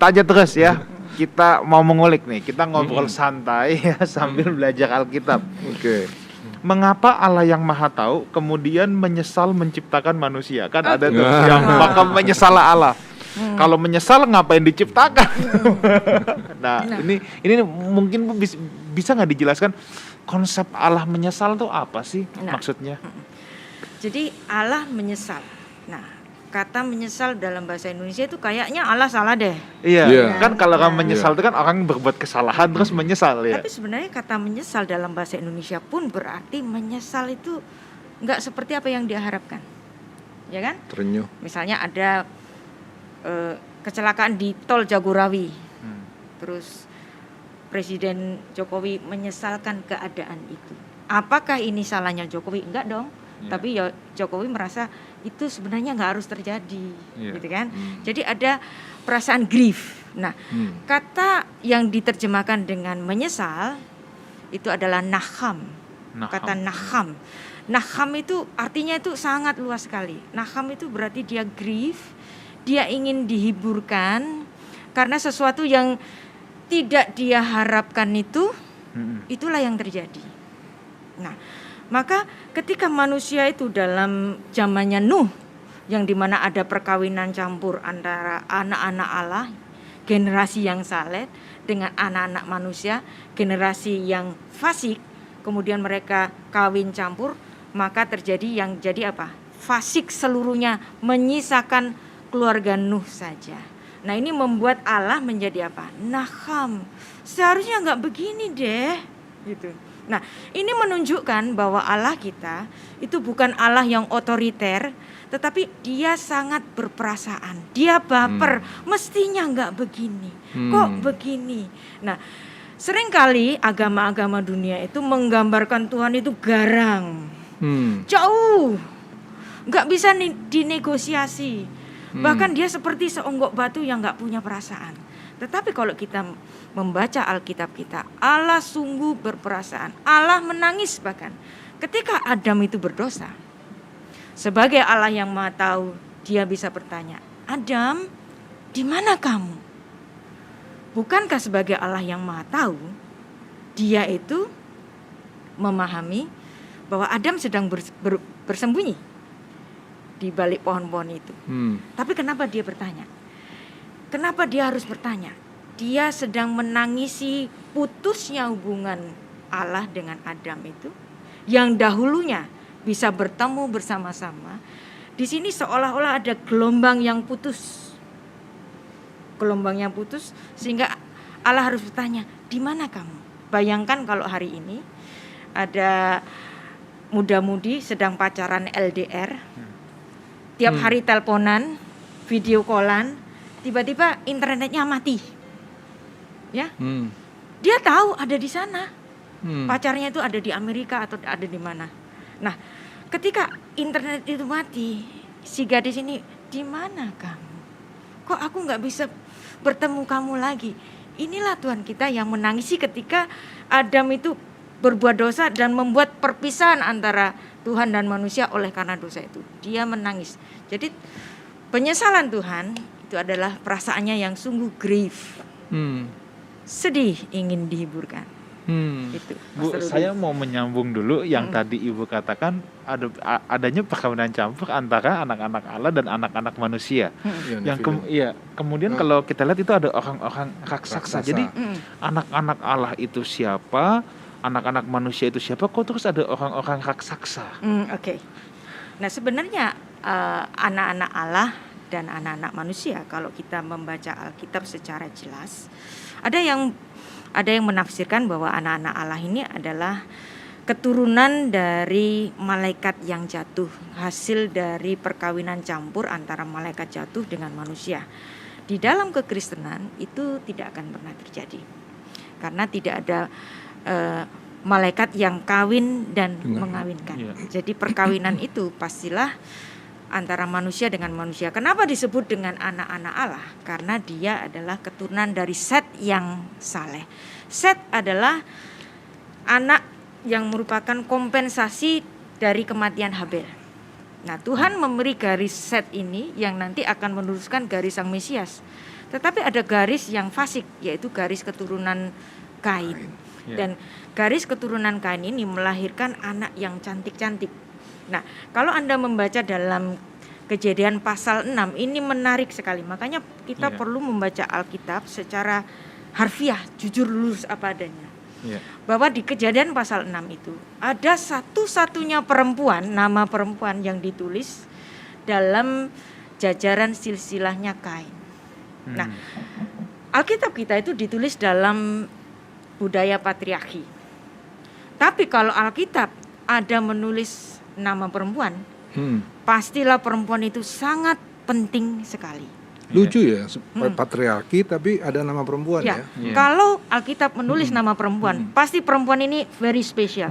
tanya terus ya. Kita mau mengulik nih. Kita ngobrol santai ya sambil belajar Alkitab. Oke. Mengapa Allah yang Maha Tahu kemudian menyesal menciptakan manusia? Kan ada tuh yang maka menyesal Allah. Kalau menyesal ngapain diciptakan? Nah, ini mungkin bisa nggak dijelaskan konsep Allah menyesal itu apa sih maksudnya? Jadi Allah menyesal. Nah, kata menyesal dalam bahasa Indonesia itu kayaknya Allah salah deh. Iya. Kan kalau orang menyesal itu kan orang berbuat kesalahan terus menyesal ya. Tapi sebenarnya kata menyesal dalam bahasa Indonesia pun berarti menyesal itu nggak seperti apa yang diharapkan, ya kan? Terenyuh. Misalnya ada kecelakaan di Tol Jagorawi, terus Presiden Jokowi menyesalkan keadaan itu. Apakah ini salahnya Jokowi? Enggak dong. Tapi ya Jokowi merasa itu sebenarnya nggak harus terjadi, gitu kan? Jadi ada perasaan grief. Nah, kata yang diterjemahkan dengan menyesal itu adalah naham. Kata naham. Naham itu artinya itu sangat luas sekali. Naham itu berarti dia grief, dia ingin dihiburkan karena sesuatu yang tidak dia harapkan itu, itulah yang terjadi. Nah, maka ketika manusia itu dalam zamannya Nuh, yang dimana ada perkawinan campur antara anak-anak Allah, generasi yang saleh, dengan anak-anak manusia, generasi yang fasik, kemudian mereka kawin campur, maka terjadi yang jadi apa? Fasik seluruhnya, menyisakan keluarga Nuh saja. Nah ini membuat Allah menjadi apa? Naham. Seharusnya nggak begini deh, gitu. Nah ini menunjukkan bahwa Allah kita itu bukan Allah yang otoriter, tetapi dia sangat berperasaan. Dia baper, mestinya nggak begini. Kok begini? Nah seringkali agama-agama dunia itu menggambarkan Tuhan itu garang, jauh, nggak bisa dinegosiasi. Bahkan dia seperti seonggok batu yang gak punya perasaan. Tetapi kalau kita membaca Alkitab kita, Allah sungguh berperasaan. Allah menangis bahkan ketika Adam itu berdosa. Sebagai Allah yang Maha Tahu, dia bisa bertanya, Adam, di mana kamu? Bukankah sebagai Allah yang Maha Tahu, dia itu memahami bahwa Adam sedang bersembunyi di balik pohon-pohon itu. Tapi kenapa dia bertanya? Kenapa dia harus bertanya? Dia sedang menangisi putusnya hubungan Allah dengan Adam itu, yang dahulunya bisa bertemu bersama-sama. Di sini seolah-olah ada gelombang yang putus. Gelombang yang putus sehingga Allah harus bertanya, di mana kamu? Bayangkan kalau hari ini ada muda-mudi sedang pacaran LDR, tiap hari teleponan, video callan, tiba-tiba internetnya mati, ya? Dia tahu ada di sana, pacarnya itu ada di Amerika atau ada di mana. Nah, ketika internet itu mati, si gadis ini, di mana kamu? Kok aku nggak bisa bertemu kamu lagi? Inilah Tuhan kita yang menangisi ketika Adam itu berbuat dosa dan membuat perpisahan antara Tuhan dan manusia oleh karena dosa itu. Dia menangis. Jadi penyesalan Tuhan itu adalah perasaannya yang sungguh grief. Sedih, ingin dihiburkan. Itu. Bu, saya mau menyambung dulu yang tadi Ibu katakan adanya perkawinan campur antara anak-anak Allah dan anak-anak manusia. Yang kemudian kalau kita lihat itu ada orang-orang raksasa. Jadi anak-anak Allah itu siapa? anak-anak manusia itu siapa, kok terus ada orang-orang raksasa? Oke. Nah sebenarnya anak-anak Allah dan anak-anak manusia, kalau kita membaca Alkitab secara jelas, ada yang menafsirkan bahwa anak-anak Allah ini adalah keturunan dari malaikat yang jatuh, hasil dari perkawinan campur antara malaikat jatuh dengan manusia. Di dalam kekristenan itu tidak akan pernah terjadi, karena tidak ada malaikat yang kawin dan mengawinkan. Jadi perkawinan itu pastilah antara manusia dengan manusia. Kenapa disebut dengan anak-anak Allah? Karena dia adalah keturunan dari Set yang saleh. Set adalah anak yang merupakan kompensasi dari kematian Habel. Nah, Tuhan memberi garis Set ini yang nanti akan meneruskan garis Sang Mesias. Tetapi ada garis yang fasik, yaitu garis keturunan Kain. Dan garis keturunan Kain ini melahirkan anak yang cantik-cantik. Nah, kalau Anda membaca dalam Kejadian pasal 6, ini menarik sekali. Makanya kita perlu membaca Alkitab secara harfiah, jujur lurus apa adanya. Bahwa di Kejadian pasal 6 itu ada satu-satunya perempuan, nama perempuan yang ditulis dalam jajaran silsilahnya Kain. Nah, Alkitab kita itu ditulis dalam budaya patriarki. Tapi kalau Alkitab ada menulis nama perempuan, pastilah perempuan itu sangat penting sekali. Lucu ya, patriarki tapi ada nama perempuan ya. Kalau Alkitab menulis nama perempuan, pasti perempuan ini very special.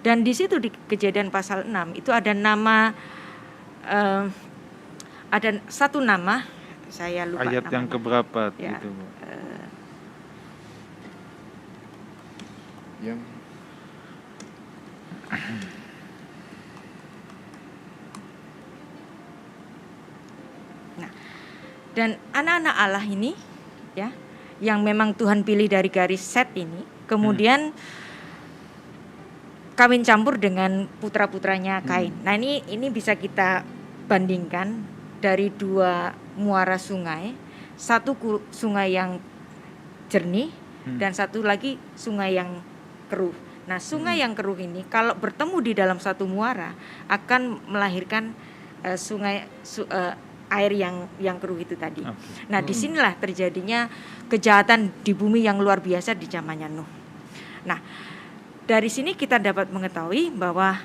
Dan di situ di Kejadian pasal 6 itu ada nama, ada satu nama, saya lupa ayat namanya. Yang keberapa gitu. Yang Dan anak-anak Allah ini ya, yang memang Tuhan pilih dari garis Set ini, kemudian kawin campur dengan putra-putranya Kain. Nah, ini bisa kita bandingkan dari dua muara sungai, satu sungai yang jernih dan satu lagi sungai yang keruh. Nah, sungai yang keruh ini kalau bertemu di dalam satu muara akan melahirkan air yang keruh itu tadi. Nah, disinilah terjadinya kejahatan di bumi yang luar biasa di zamannya Nuh. Nah, dari sini kita dapat mengetahui bahwa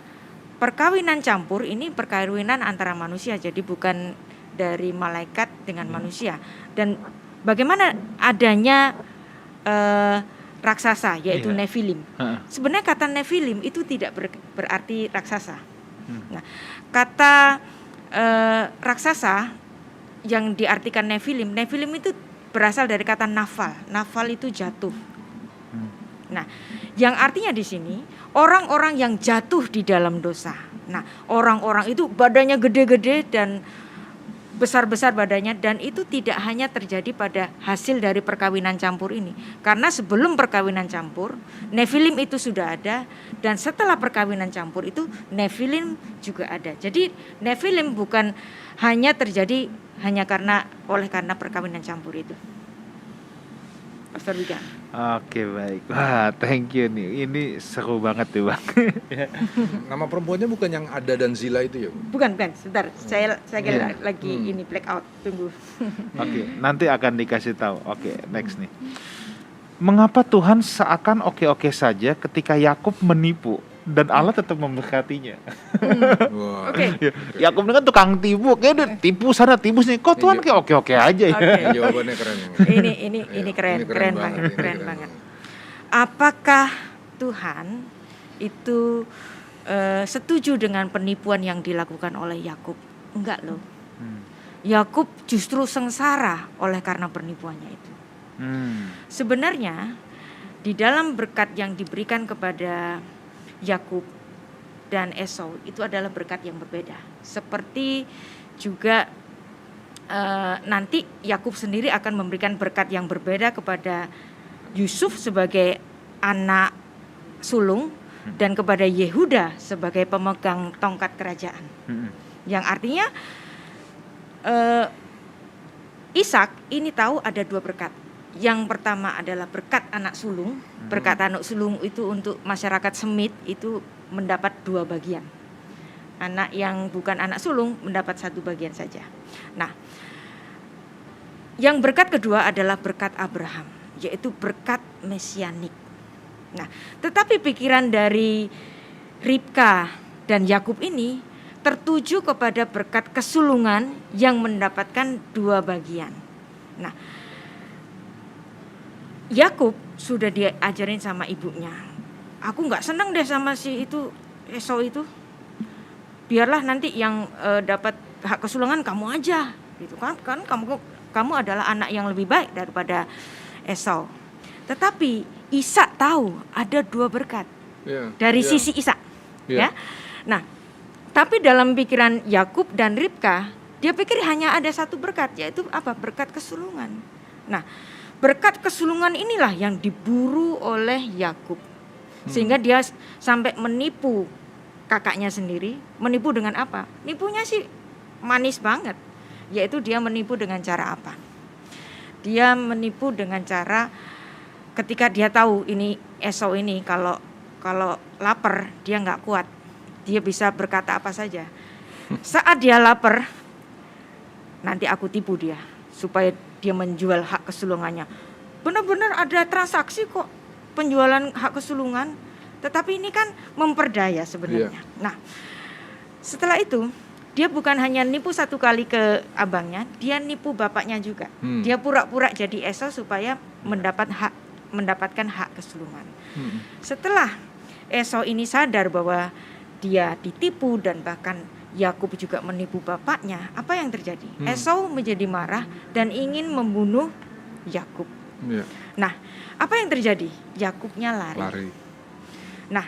perkawinan campur ini perkawinan antara manusia, jadi bukan dari malaikat dengan manusia. Dan bagaimana adanya raksasa, yaitu Nephilim. Sebenarnya kata Nephilim itu tidak berarti raksasa. Nah, kata raksasa yang diartikan Nephilim itu berasal dari kata nafal. Nafal itu jatuh. Nah, yang artinya di sini orang-orang yang jatuh di dalam dosa. Nah, orang-orang itu badannya gede-gede dan besar-besar badannya, dan itu tidak hanya terjadi pada hasil dari perkawinan campur ini. Karena sebelum perkawinan campur, Nephilim itu sudah ada, dan setelah perkawinan campur itu Nephilim juga ada. Jadi Nephilim bukan hanya terjadi karena perkawinan campur itu. Pastor Wigan. Oke, baik. Wah, thank you nih. Ini seru banget tuh, Bang. Nama perempuannya bukan yang Ada dan Zila itu ya? Bukan. Sebentar. Saya kira lagi ini blackout. Tunggu. Oke, nanti akan dikasih tahu. Oke, next nih. Mengapa Tuhan seakan oke-oke saja ketika Yakub menipu dan Allah tetap memberkatinya? Oke. Yakub ini kan tukang tipu, kayak udah tipu sana tipu sini. Kok Tuhan kayak oke-oke aja ya? Jawabannya keren. Ini keren banget. Apakah Tuhan itu setuju dengan penipuan yang dilakukan oleh Yakub? Enggak loh. Yakub justru sengsara oleh karena penipuannya itu. Sebenarnya di dalam berkat yang diberikan kepada Yakub dan Esau itu adalah berkat yang berbeda. Seperti juga nanti Yakub sendiri akan memberikan berkat yang berbeda kepada Yusuf sebagai anak sulung dan kepada Yehuda sebagai pemegang tongkat kerajaan. Yang artinya Ishak ini tahu ada dua berkat. Yang pertama adalah berkat anak sulung. Berkat anak sulung itu untuk masyarakat Semit itu mendapat 2 bagian. Anak yang bukan anak sulung mendapat 1 bagian saja. Nah, yang berkat kedua adalah berkat Abraham, yaitu berkat mesianik. Nah, tetapi pikiran dari Ribka dan Yakub ini tertuju kepada berkat kesulungan yang mendapatkan 2 bagian. Nah, Yakub sudah diajarin sama ibunya, aku nggak senang deh sama si itu Esau itu. Biarlah nanti yang dapat hak kesulungan kamu aja, gitu kan? Kan kamu adalah anak yang lebih baik daripada Esau. Tetapi Ishak tahu ada 2 berkat dari sisi Ishak, ya. Nah, tapi dalam pikiran Yakub dan Ribka, dia pikir hanya ada 1 berkat, yaitu apa? Berkat kesulungan. Nah, berkat kesulungan inilah yang diburu oleh Yakub, sehingga dia sampai menipu kakaknya sendiri. Menipu dengan apa? Nipunya sih manis banget, yaitu dia menipu dengan cara apa? Dia menipu dengan cara ketika dia tahu ini Esau ini kalau lapar dia nggak kuat, dia bisa berkata apa saja. Saat dia lapar, nanti aku tipu dia supaya dia menjual hak kesulungannya. Benar-benar ada transaksi kok penjualan hak kesulungan, tetapi ini kan memperdaya sebenarnya. Nah, setelah itu dia bukan hanya nipu 1 kali ke abangnya, dia nipu bapaknya juga. Dia pura-pura jadi Esau supaya mendapatkan hak kesulungan. Setelah Esau ini sadar bahwa dia ditipu dan bahkan Yakub juga menipu bapaknya, apa yang terjadi? Esau menjadi marah dan ingin membunuh Yakub. Nah, apa yang terjadi? Yakubnya lari. Nah,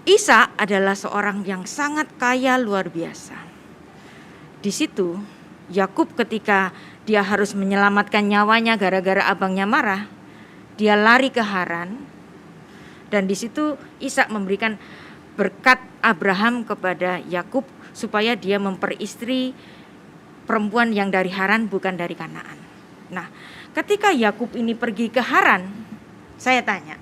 Ishak adalah seorang yang sangat kaya luar biasa. Di situ Yakub ketika dia harus menyelamatkan nyawanya gara-gara abangnya marah, dia lari ke Haran, dan di situ Ishak memberikan berkat Abraham kepada Yakub supaya dia memperistri perempuan yang dari Haran bukan dari Kanaan. Nah, ketika Yakub ini pergi ke Haran, saya tanya,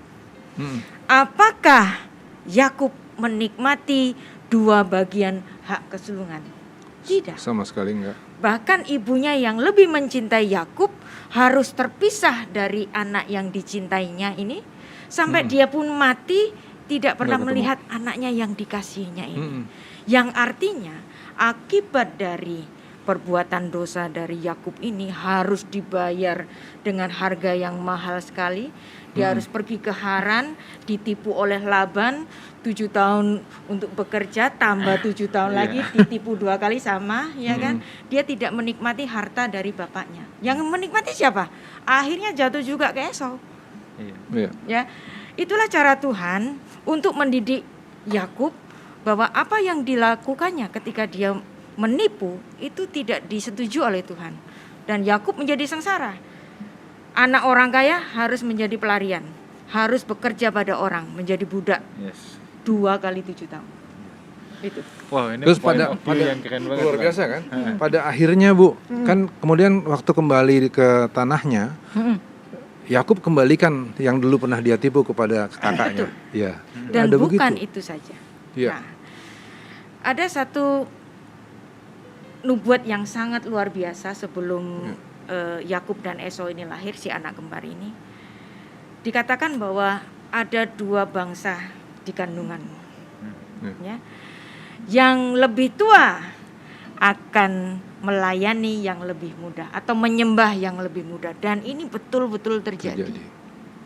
apakah Yakub menikmati 2 bagian hak kesulungan? Tidak. Sama sekali enggak. Bahkan ibunya yang lebih mencintai Yakub harus terpisah dari anak yang dicintainya ini sampai dia pun mati tidak pernah melihat anaknya yang dikasihinya ini. Yang artinya akibat dari perbuatan dosa dari Yakub ini harus dibayar dengan harga yang mahal sekali. Dia harus pergi ke Haran, ditipu oleh Laban 7 tahun untuk bekerja, tambah 7 tahun lagi ditipu 2 kali sama, ya kan? Dia tidak menikmati harta dari bapaknya. Yang menikmati siapa? Akhirnya jatuh juga ke Esau. Ya, itulah cara Tuhan untuk mendidik Yakub bahwa apa yang dilakukannya ketika dia menipu itu tidak disetujui oleh Tuhan, dan Yakub menjadi sengsara. Anak orang kaya harus menjadi pelarian, harus bekerja pada orang, menjadi budak 2 kali 7 tahun. Itu. Wow, ini terus pada yang keren banget, luar biasa kan? Pada akhirnya Bu, kan kemudian waktu kembali ke tanahnya, Yakub kembalikan yang dulu pernah dia tipu kepada kakaknya. Ya. Dan ada bukan begitu. itu saja. Ya. Nah, ada satu nubuat yang sangat luar biasa sebelum Yakub dan Esau ini lahir, si anak kembar ini. Dikatakan bahwa ada 2 bangsa di kandunganmu. Ya. Yang lebih tua akan melayani yang lebih muda atau menyembah yang lebih muda, dan ini betul-betul terjadi.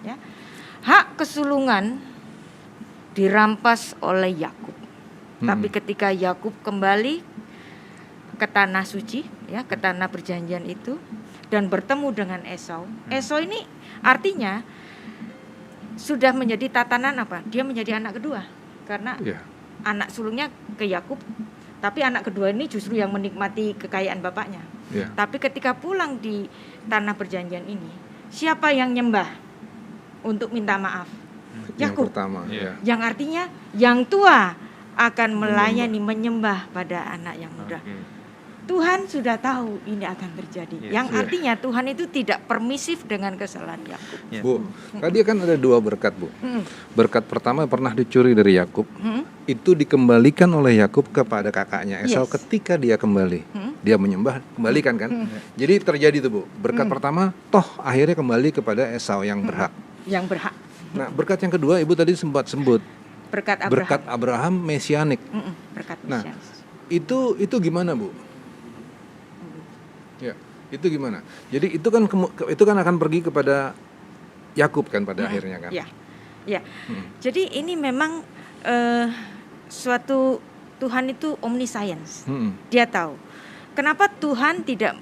Ya. Hak kesulungan dirampas oleh Yakub. Tapi ketika Yakub kembali ke tanah suci, ya, ke tanah perjanjian itu, dan bertemu dengan Esau. Esau ini artinya sudah menjadi tatanan apa? Dia menjadi anak kedua, karena anak sulungnya ke Yakub, tapi anak kedua ini justru yang menikmati kekayaan bapaknya. Tapi ketika pulang di tanah perjanjian ini, siapa yang nyembah untuk minta maaf? Yakub. Yang artinya yang tua akan melayani, menyembah pada anak yang muda. Tuhan sudah tahu ini akan terjadi. Yang artinya Tuhan itu tidak permisif dengan kesalahan Yakub. Bu, tadi kan ada 2 berkat, Bu. Berkat pertama pernah dicuri dari Yakub. Itu dikembalikan oleh Yakub kepada kakaknya Esau ketika dia kembali. Dia menyembah, kembalikan kan? Jadi terjadi tuh, Bu. Berkat pertama toh akhirnya kembali kepada Esau yang berhak. Yang berhak. Nah, berkat yang kedua Ibu tadi sempat sebut. Berkat Abraham. Berkat Abraham mesianik. Berkat Nah, mesianis. itu gimana, Bu? Ya, itu gimana? Jadi itu kan akan pergi kepada Yakub kan pada akhirnya kan? Ya. Jadi ini memang suatu Tuhan itu omniscience. Dia tahu. Kenapa Tuhan tidak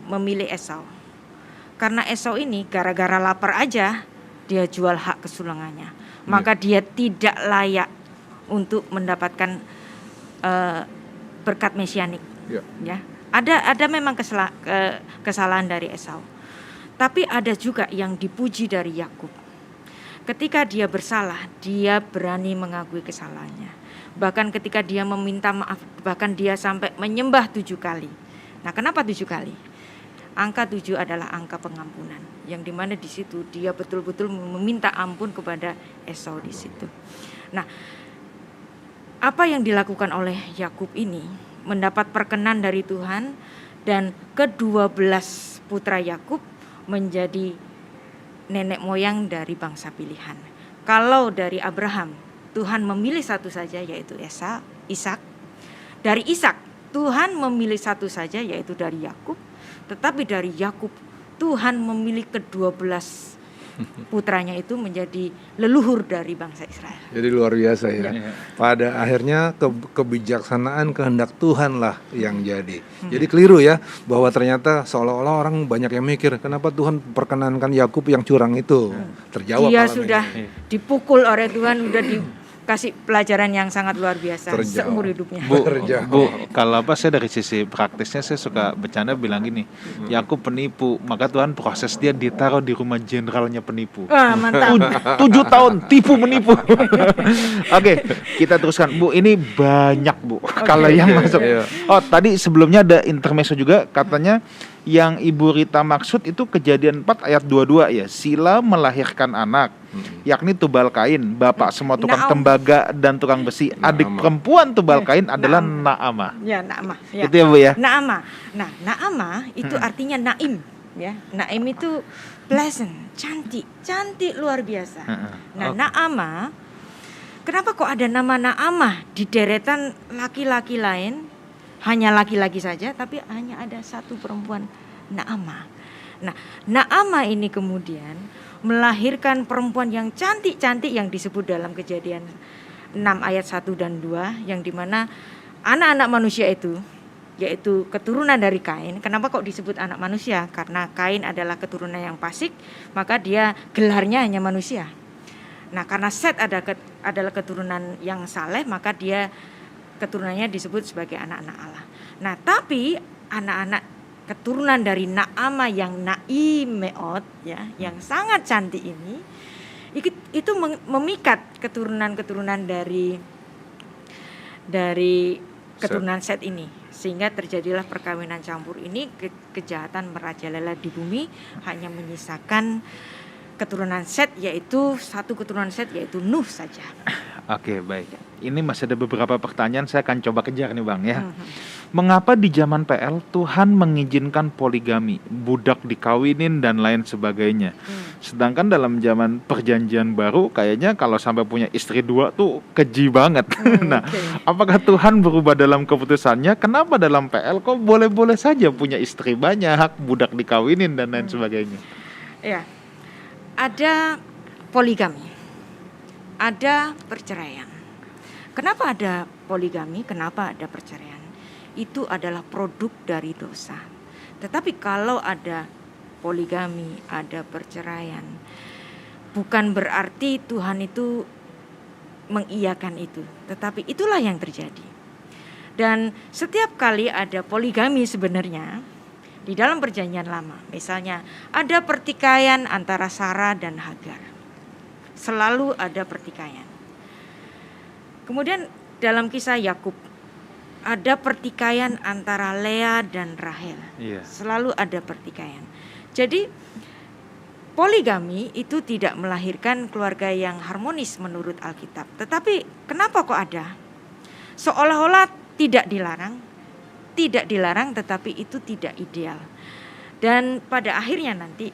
memilih Esau? Karena Esau ini gara-gara lapar aja dia jual hak kesulungannya. Maka dia tidak layak untuk mendapatkan berkat mesianik. Ya. Ada memang kesalahan dari Esau. Tapi ada juga yang dipuji dari Yakub. Ketika dia bersalah, dia berani mengakui kesalahannya. Bahkan ketika dia meminta maaf, bahkan dia sampai menyembah 7 kali. Nah, kenapa 7 kali? Angka 7 adalah angka pengampunan, yang dimana di situ dia betul-betul meminta ampun kepada Esau di situ. Nah, apa yang dilakukan oleh Yakub ini mendapat perkenan dari Tuhan, dan ke-12 putra Yakub menjadi nenek moyang dari bangsa pilihan. Kalau dari Abraham, Tuhan memilih satu saja yaitu Ishak. Dari Ishak, Tuhan memilih satu saja yaitu dari Yakub. Tetapi dari Yakub, Tuhan memilih ke-12 putranya itu menjadi leluhur dari bangsa Israel. Jadi luar biasa ya. Pada akhirnya kebijaksanaan kehendak Tuhan lah yang jadi. Jadi keliru ya, bahwa ternyata seolah-olah orang banyak yang mikir kenapa Tuhan perkenankan Yakub yang curang itu. Terjawab. Dia sudah dipukul oleh Tuhan, sudah dikasih pelajaran yang sangat luar biasa seumur hidupnya. Bu, kalau saya dari sisi praktisnya saya suka bercanda bilang gini, Yakub penipu, maka Tuhan proses dia ditaruh di rumah jenderalnya penipu. Mantap. 7 tahun tipu menipu. Oke, kita teruskan. Bu, ini banyak, Bu. Kalau yang masuk. Oh, tadi sebelumnya ada intermezzo juga, katanya yang Ibu Rita maksud itu Kejadian 4 ayat 22 ya. Sila melahirkan anak, yakni Tubal Kain, bapak semua tukang tembaga dan tukang besi. Adik perempuan Tubal Kain adalah Naamah. Ya, Naamah. Ya. Itu ya, Bu ya. Naamah. Nah, Naamah itu artinya Naim, ya. Naim itu pleasant, cantik luar biasa. Nah, Naamah, kenapa kok ada nama Naamah di deretan laki-laki lain? Hanya laki-laki saja, tapi hanya ada satu perempuan, Naamah. Nah, Naamah ini kemudian melahirkan perempuan yang cantik-cantik yang disebut dalam Kejadian 6 ayat 1 dan 2, yang dimana anak-anak manusia itu, yaitu keturunan dari Kain. Kenapa kok disebut anak manusia? Karena Kain adalah keturunan yang fasik, maka dia gelarnya hanya manusia. Nah, karena Set adalah keturunan yang saleh, maka dia keturunannya disebut sebagai anak-anak Allah. Nah, tapi anak-anak keturunan dari Naamah yang Naimeot, ya, yang sangat cantik ini, itu memikat keturunan-keturunan dari keturunan Set ini, sehingga terjadilah perkawinan campur ini. Kejahatan merajalela di bumi, hanya menyisakan keturunan Set, yaitu satu keturunan Set, yaitu Nuh saja. Oke, baik. Ini masih ada beberapa pertanyaan, saya akan coba kejar nih Bang ya. Mengapa di zaman PL Tuhan mengizinkan poligami, budak dikawinin dan lain sebagainya? Sedangkan dalam zaman perjanjian baru kayaknya kalau sampai punya istri 2 tuh keji banget. Nah, apakah Tuhan berubah dalam keputusannya? Kenapa dalam PL kok boleh-boleh saja punya istri banyak, budak dikawinin dan lain sebagainya? Ya, ada poligami, ada perceraian. Kenapa ada poligami? Kenapa ada perceraian? Itu adalah produk dari dosa. Tetapi kalau ada poligami, ada perceraian, bukan berarti Tuhan itu mengiyakan itu. Tetapi itulah yang terjadi. Dan setiap kali ada poligami sebenarnya di dalam perjanjian lama, misalnya ada pertikaian antara Sarah dan Hagar. Selalu ada pertikaian. Kemudian dalam kisah Yakub, ada pertikaian antara Lea dan Rahel. Selalu ada pertikaian. Jadi poligami itu tidak melahirkan keluarga yang harmonis menurut Alkitab. Tetapi kenapa kok ada? Seolah-olah tidak dilarang tetapi itu tidak ideal. Dan pada akhirnya nanti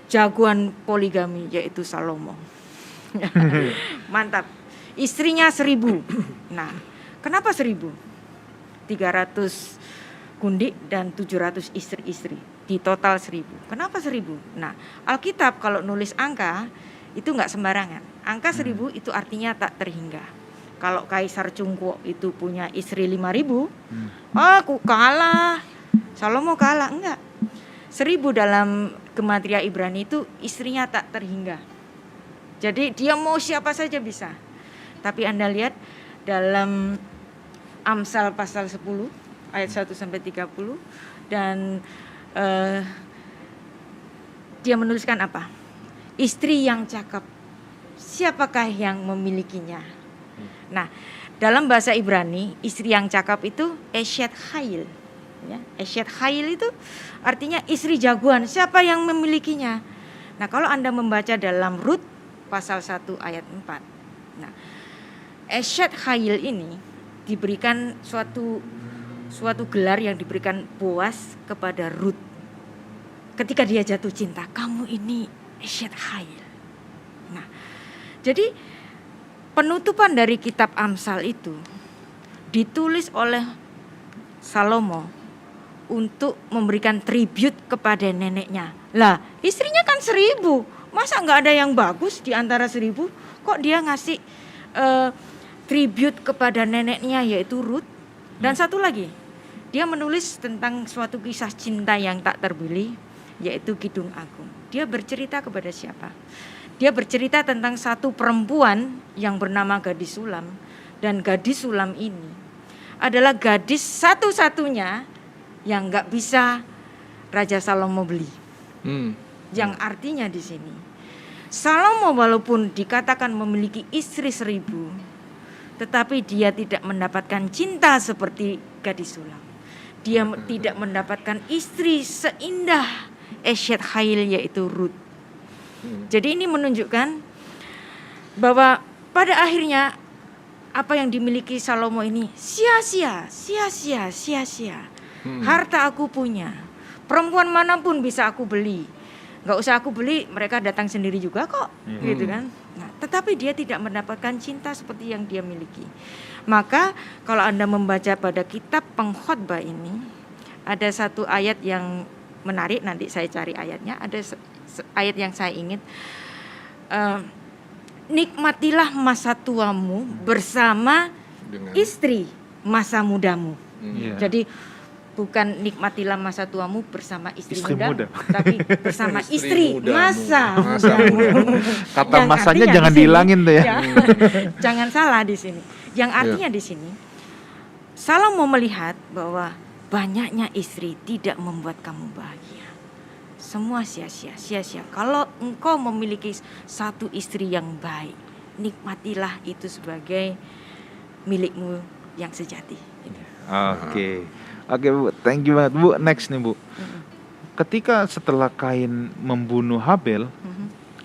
jagoan poligami yaitu Salomo. Mantap. Istrinya 1000. Nah, kenapa 1000? 300 gundik dan 700 istri-istri. Di total 1000. Kenapa 1000? Nah, Alkitab kalau nulis angka itu nggak sembarangan. Angka 1000 itu artinya tak terhingga. Kalau Kaisar Cungko itu punya istri 5000, aku kalah. Salomo kalah, enggak. 1000 dalam gematria Ibrani itu istrinya tak terhingga. Jadi dia mau siapa saja bisa. Tapi Anda lihat dalam Amsal pasal 10 ayat 1 sampai 30 dan dia menuliskan apa? Istri yang cakep, siapakah yang memilikinya? Nah, dalam bahasa Ibrani, istri yang cakep itu Eshet Chayil. Ya, Eshet Chayil itu artinya istri jagoan, siapa yang memilikinya? Nah, kalau Anda membaca dalam Rut pasal 1 ayat 4. Nah, Eshet Chayil ini diberikan suatu gelar yang diberikan Boaz kepada Rut. Ketika dia jatuh cinta, kamu ini Eshet Chayil. Nah, jadi penutupan dari kitab Amsal itu ditulis oleh Salomo untuk memberikan tribute kepada neneknya. Lah, istrinya kan 1000. Masa nggak ada yang bagus di antara 1000? Kok dia ngasih tribute kepada neneknya yaitu Rut. Dan satu lagi, dia menulis tentang suatu kisah cinta yang tak terpilih yaitu Kidung Agung. Dia bercerita kepada siapa? Dia bercerita tentang satu perempuan yang bernama Gadis Sulam. Dan Gadis Sulam ini adalah gadis satu-satunya yang gak bisa Raja Salomo beli. Yang artinya di sini Salomo walaupun dikatakan memiliki istri 1000, tetapi dia tidak mendapatkan cinta seperti Gadis Sulam. Dia tidak mendapatkan istri seindah Eshet Chayil yaitu Rut. Jadi ini menunjukkan bahwa pada akhirnya apa yang dimiliki Salomo ini sia-sia. Harta aku punya, perempuan manapun bisa aku beli. Gak usah aku beli, mereka datang sendiri juga kok, gitu kan. Nah, tetapi dia tidak mendapatkan cinta seperti yang dia miliki. Maka kalau Anda membaca pada kitab Pengkhotbah ini, ada satu ayat yang menarik, nanti saya cari ayatnya. Ada ayat yang saya ingat, nikmatilah masa tuamu bersama istri masa mudamu. Jadi bukan nikmatilah masa tuamu bersama istri muda, tapi bersama istri masa mudamu. Kata masanya jangan dihilangin tuh ya. Jangan salah di sini. Yang artinya di sini, Salomo melihat bahwa banyaknya istri tidak membuat kamu bahagia. Semua sia-sia. Kalau engkau memiliki satu istri yang baik, nikmatilah itu sebagai milikmu yang sejati. Oke Bu, thank you banget Bu. Next nih Bu. Ketika setelah Kain membunuh Habel,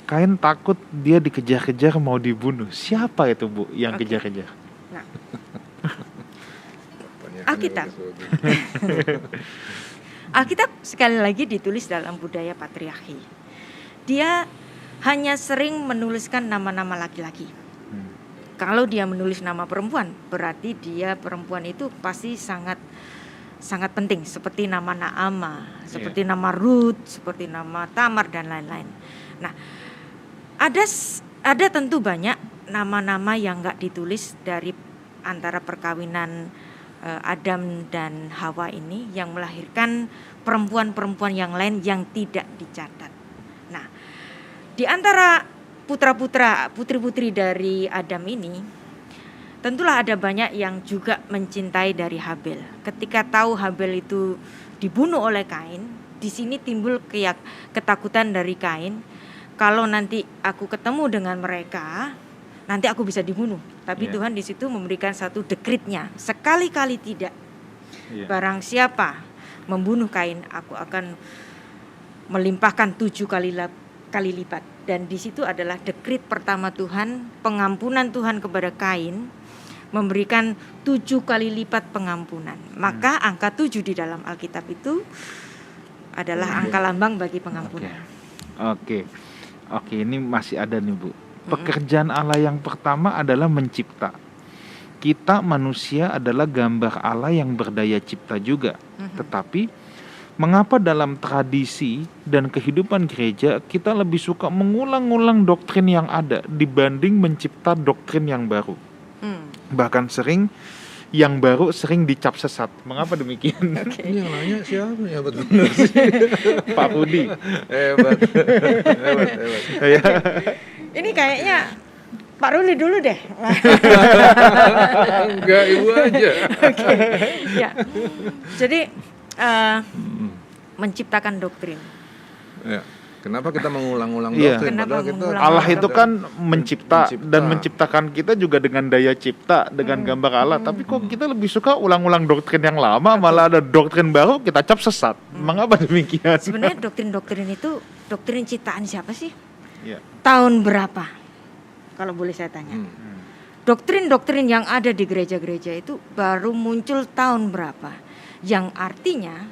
Kain takut dia dikejar-kejar mau dibunuh. Siapa itu Bu yang kejar-kejar? Nah, Alkitab sekali lagi ditulis dalam budaya patriarki. Dia hanya sering menuliskan nama-nama laki-laki. Kalau dia menulis nama perempuan, berarti dia perempuan itu pasti sangat penting, seperti nama Naama, seperti nama Ruth, seperti nama Tamar dan lain-lain. Nah, ada tentu banyak nama-nama yang enggak ditulis dari antara perkawinan Adam dan Hawa ini yang melahirkan perempuan-perempuan yang lain yang tidak dicatat. Nah, di antara putri-putri dari Adam ini, tentulah ada banyak yang juga mencintai dari Habel. Ketika tahu Habel itu dibunuh oleh Kain, di sini timbul ketakutan dari Kain. Kalau nanti aku ketemu dengan mereka, nanti aku bisa dibunuh. Tapi Tuhan di situ memberikan satu dekretnya, sekali-kali tidak. Barang siapa membunuh Kain, aku akan melimpahkan 7 kali lipat. Dan di situ adalah dekret pertama Tuhan, pengampunan Tuhan kepada Kain, memberikan 7 kali lipat pengampunan. Maka angka 7 di dalam Alkitab itu adalah angka lambang bagi pengampunan. Oke, ini masih ada nih Bu. Pekerjaan Allah yang pertama adalah mencipta. Kita manusia adalah gambar Allah yang berdaya cipta juga. Tetapi mengapa dalam tradisi dan kehidupan gereja kita lebih suka mengulang-ulang doktrin yang ada dibanding mencipta doktrin yang baru? Bahkan sering yang baru sering dicap sesat. Mengapa demikian? Ini yang nanya siapa ya, betul Pak Rudi. Hebat. Ini kayaknya Pak Ruli dulu deh. Enggak, Ibu aja. Oke. Ya. Jadi menciptakan doktrin. Ya. Kenapa kita mengulang-ulang Iya. doktrin? Kenapa Padahal kita mengulang? Allah itu kan mencipta Mencipta. dan menciptakan kita juga dengan daya cipta, dengan gambar Allah. Tapi kok kita lebih suka ulang-ulang doktrin yang lama, malah ada doktrin baru kita cap sesat. Mengapa demikian? Sebenarnya doktrin-doktrin itu doktrin ciptaan siapa sih? Iya. Tahun berapa? Kalau boleh saya tanya. Doktrin-doktrin yang ada di gereja-gereja itu baru muncul tahun berapa? Yang artinya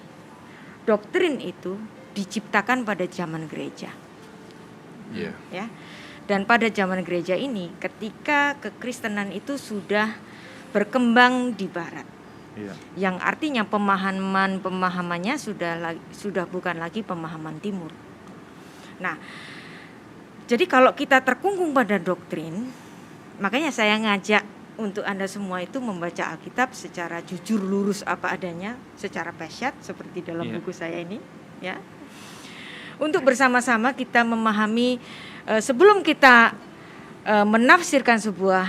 doktrin itu diciptakan pada zaman gereja. Iya. Ya. Dan pada zaman gereja ini ketika kekristenan itu sudah berkembang di barat. Iya. Yang artinya pemahamannya sudah bukan lagi pemahaman timur. Nah, jadi kalau kita terkungkung pada doktrin, makanya saya ngajak untuk Anda semua itu membaca Alkitab secara jujur, lurus apa adanya, secara pesyat seperti dalam buku saya ini, ya. Untuk bersama-sama kita memahami, sebelum kita menafsirkan sebuah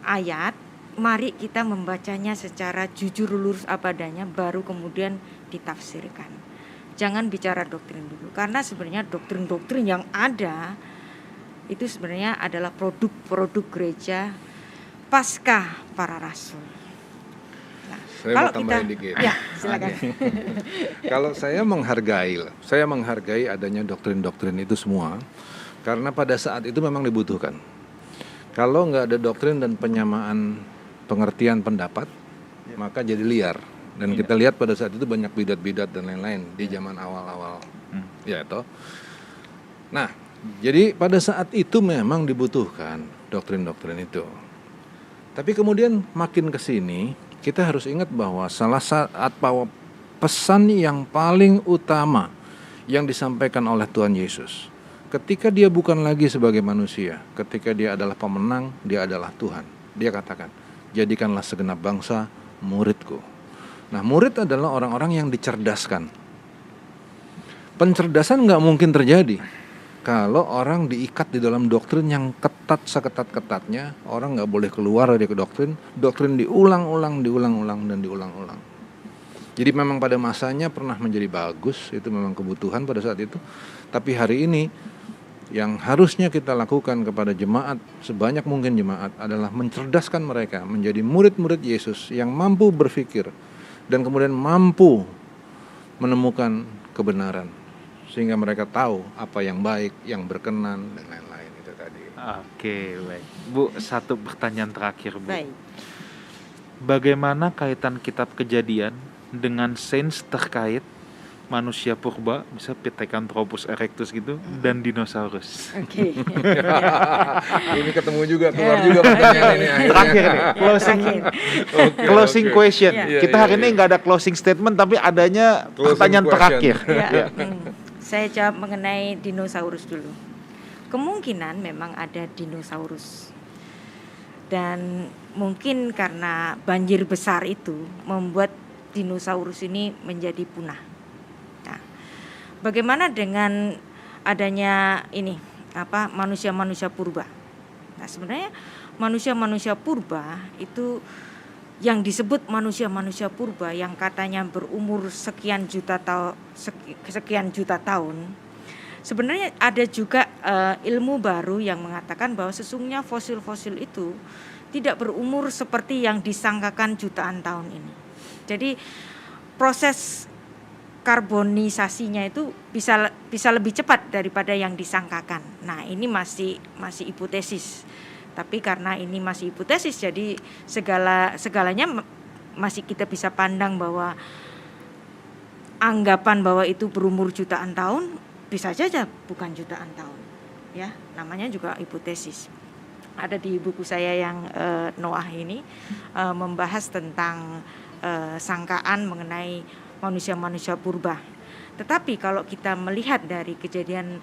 ayat, mari kita membacanya secara jujur, lurus apa adanya, baru kemudian ditafsirkan. Jangan bicara doktrin dulu, karena sebenarnya doktrin-doktrin yang ada itu sebenarnya adalah produk-produk gereja pasca para rasul. Nah, Saya kalau mau tambahin kita, dikit. ya silakan. Kalau saya menghargai adanya doktrin-doktrin itu semua, karena pada saat itu memang dibutuhkan. Kalau nggak ada doktrin dan penyamaan pengertian pendapat, maka jadi liar. Dan kita lihat pada saat itu banyak bidat-bidat dan lain-lain di zaman awal-awal, ya toh. Nah, jadi pada saat itu memang dibutuhkan doktrin-doktrin itu. Tapi kemudian makin ke sini kita harus ingat bahwa salah satu pesan yang paling utama yang disampaikan oleh Tuhan Yesus ketika dia bukan lagi sebagai manusia, ketika dia adalah pemenang, dia adalah Tuhan. Dia katakan, jadikanlah segenap bangsa muridku. Nah, murid adalah orang-orang yang dicerdaskan. Pencerdasan nggak mungkin terjadi kalau orang diikat di dalam doktrin yang ketat seketat-ketatnya. Orang nggak boleh keluar dari doktrin diulang-ulang dan diulang-ulang. Jadi memang pada masanya pernah menjadi bagus, itu memang kebutuhan pada saat itu. Tapi hari ini yang harusnya kita lakukan kepada jemaat, sebanyak mungkin jemaat, adalah mencerdaskan mereka menjadi murid-murid Yesus yang mampu berpikir dan kemudian mampu menemukan kebenaran, sehingga mereka tahu apa yang baik, yang berkenan, dan lain-lain itu tadi. Oke, baik. Bu, satu pertanyaan terakhir, Bu. Baik. Bagaimana kaitan kitab Kejadian dengan sains terkait manusia purba, bisa Pithecanthropus erectus gitu, dan dinosaurus? Oke. Ini ketemu juga, keluar juga pertanyaan ini akhirnya. Terakhir nih, closing question. Iya. Kita hari ini nggak ada closing statement, tapi adanya Closing pertanyaan question. terakhir. Ya, saya jawab mengenai dinosaurus dulu. Kemungkinan memang ada dinosaurus. Dan mungkin karena banjir besar itu membuat dinosaurus ini menjadi punah. Nah, bagaimana dengan adanya manusia-manusia purba? Nah, sebenarnya manusia-manusia purba itu yang disebut manusia-manusia purba yang katanya berumur sekian juta tahun, sebenarnya ada juga ilmu baru yang mengatakan bahwa sesungguhnya fosil-fosil itu tidak berumur seperti yang disangkakan jutaan tahun ini. Jadi proses karbonisasinya itu bisa lebih cepat daripada yang disangkakan. Nah, ini masih hipotesis. Tapi karena ini masih hipotesis, jadi segalanya masih kita bisa pandang bahwa anggapan bahwa itu berumur jutaan tahun bisa saja bukan jutaan tahun, ya. Namanya juga hipotesis. Ada di buku saya yang Noah ini membahas tentang sangkaan mengenai manusia-manusia purba. Tetapi kalau kita melihat dari Kejadian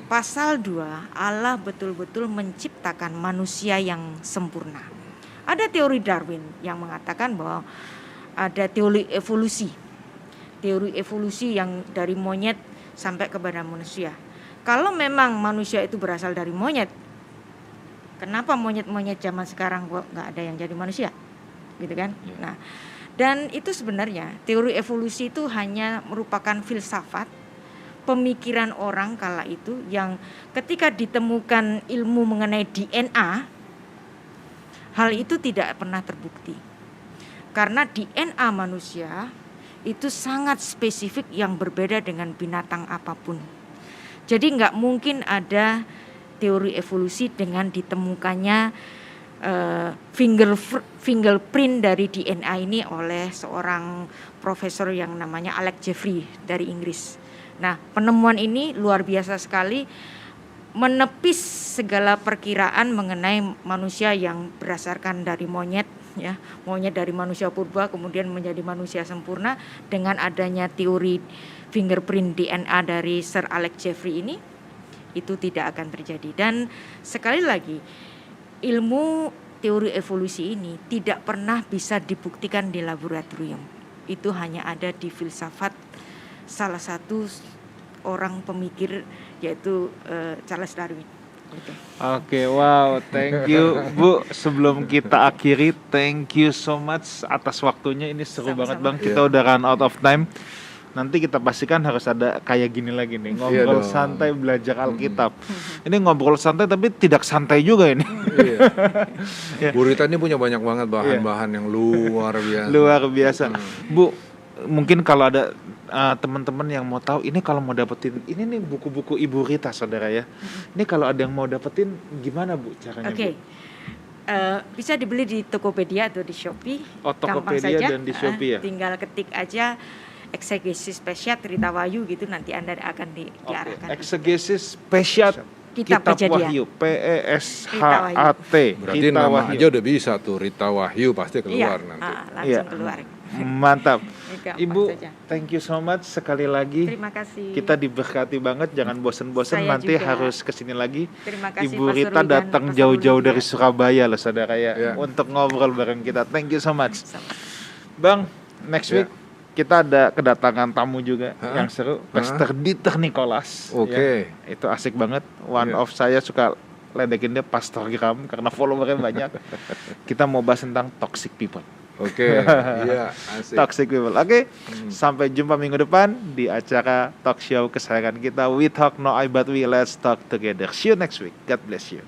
pasal 2, Allah betul-betul menciptakan manusia yang sempurna. Ada teori Darwin yang mengatakan bahwa ada teori evolusi yang dari monyet sampai kepada manusia. Kalau memang manusia itu berasal dari monyet, kenapa monyet-monyet zaman sekarang kok nggak ada yang jadi manusia, gitu kan? Nah, dan itu sebenarnya teori evolusi itu hanya merupakan filsafat pemikiran orang kala itu yang ketika ditemukan ilmu mengenai DNA, hal itu tidak pernah terbukti. Karena DNA manusia itu sangat spesifik yang berbeda dengan binatang apapun. Jadi nggak mungkin ada teori evolusi dengan ditemukannya fingerprint dari DNA ini oleh seorang profesor yang namanya Alex Jeffrey dari Inggris. Nah, penemuan ini luar biasa sekali, menepis segala perkiraan mengenai manusia yang berdasarkan dari monyet, ya, monyet dari manusia purba kemudian menjadi manusia sempurna. Dengan adanya teori fingerprint DNA dari Sir Alex Jeffrey ini, itu tidak akan terjadi. Dan sekali lagi, ilmu teori evolusi ini tidak pernah bisa dibuktikan di laboratorium. Itu hanya ada di filsafat salah satu orang pemikir, yaitu Charles Darwin. Oke, wow, thank you Bu. Sebelum kita akhiri, thank you so much atas waktunya. Ini seru banget Bang. Kita udah run out of time. Nanti kita pastikan harus ada kayak gini lagi nih, ngobrol santai belajar Alkitab. Ini ngobrol santai tapi tidak santai juga ini. Bu Rita ini punya banyak banget bahan-bahan yang luar biasa. Luar biasa. Bu, mungkin kalau ada teman-teman yang mau tahu, ini kalau mau dapetin ini nih buku-buku Ibu Rita, saudara ya. Ini kalau ada yang mau dapetin gimana Bu caranya? Bu? Bisa dibeli di Tokopedia atau di Shopee. Tokopedia dan di Shopee ya. Tinggal ketik aja Eksegesis Peshiat Rita Wahyu gitu, nanti Anda akan diarahkan. Eksegesis Peshiat Kitab Wahyu, PESHAT. Berarti nama aja udah bisa tuh, Rita Wahyu pasti keluar nanti. Langsung keluar. Mantap. Ibu, thank you so much sekali lagi. Terima kasih. Kita diberkati banget, jangan bosen-bosen, nanti juga harus kesini lagi. Terima kasih, Ibu Rita datang jauh-jauh dari Surabaya loh saudara ya, untuk ngobrol bareng kita. Thank you so much. Bang, next week kita ada kedatangan tamu juga yang seru, Pastor Dieter Nicholas. Oke. Ya, itu asik banget. One of saya suka ledekin dia Pastor Gram karena followernya banyak. Kita mau bahas tentang toxic people. Oke, iya, asik. Toxic people. Oke. Sampai jumpa minggu depan di acara talk show kesayangan kita, We Talk No I But We Let's Talk Together. See you next week. God bless you.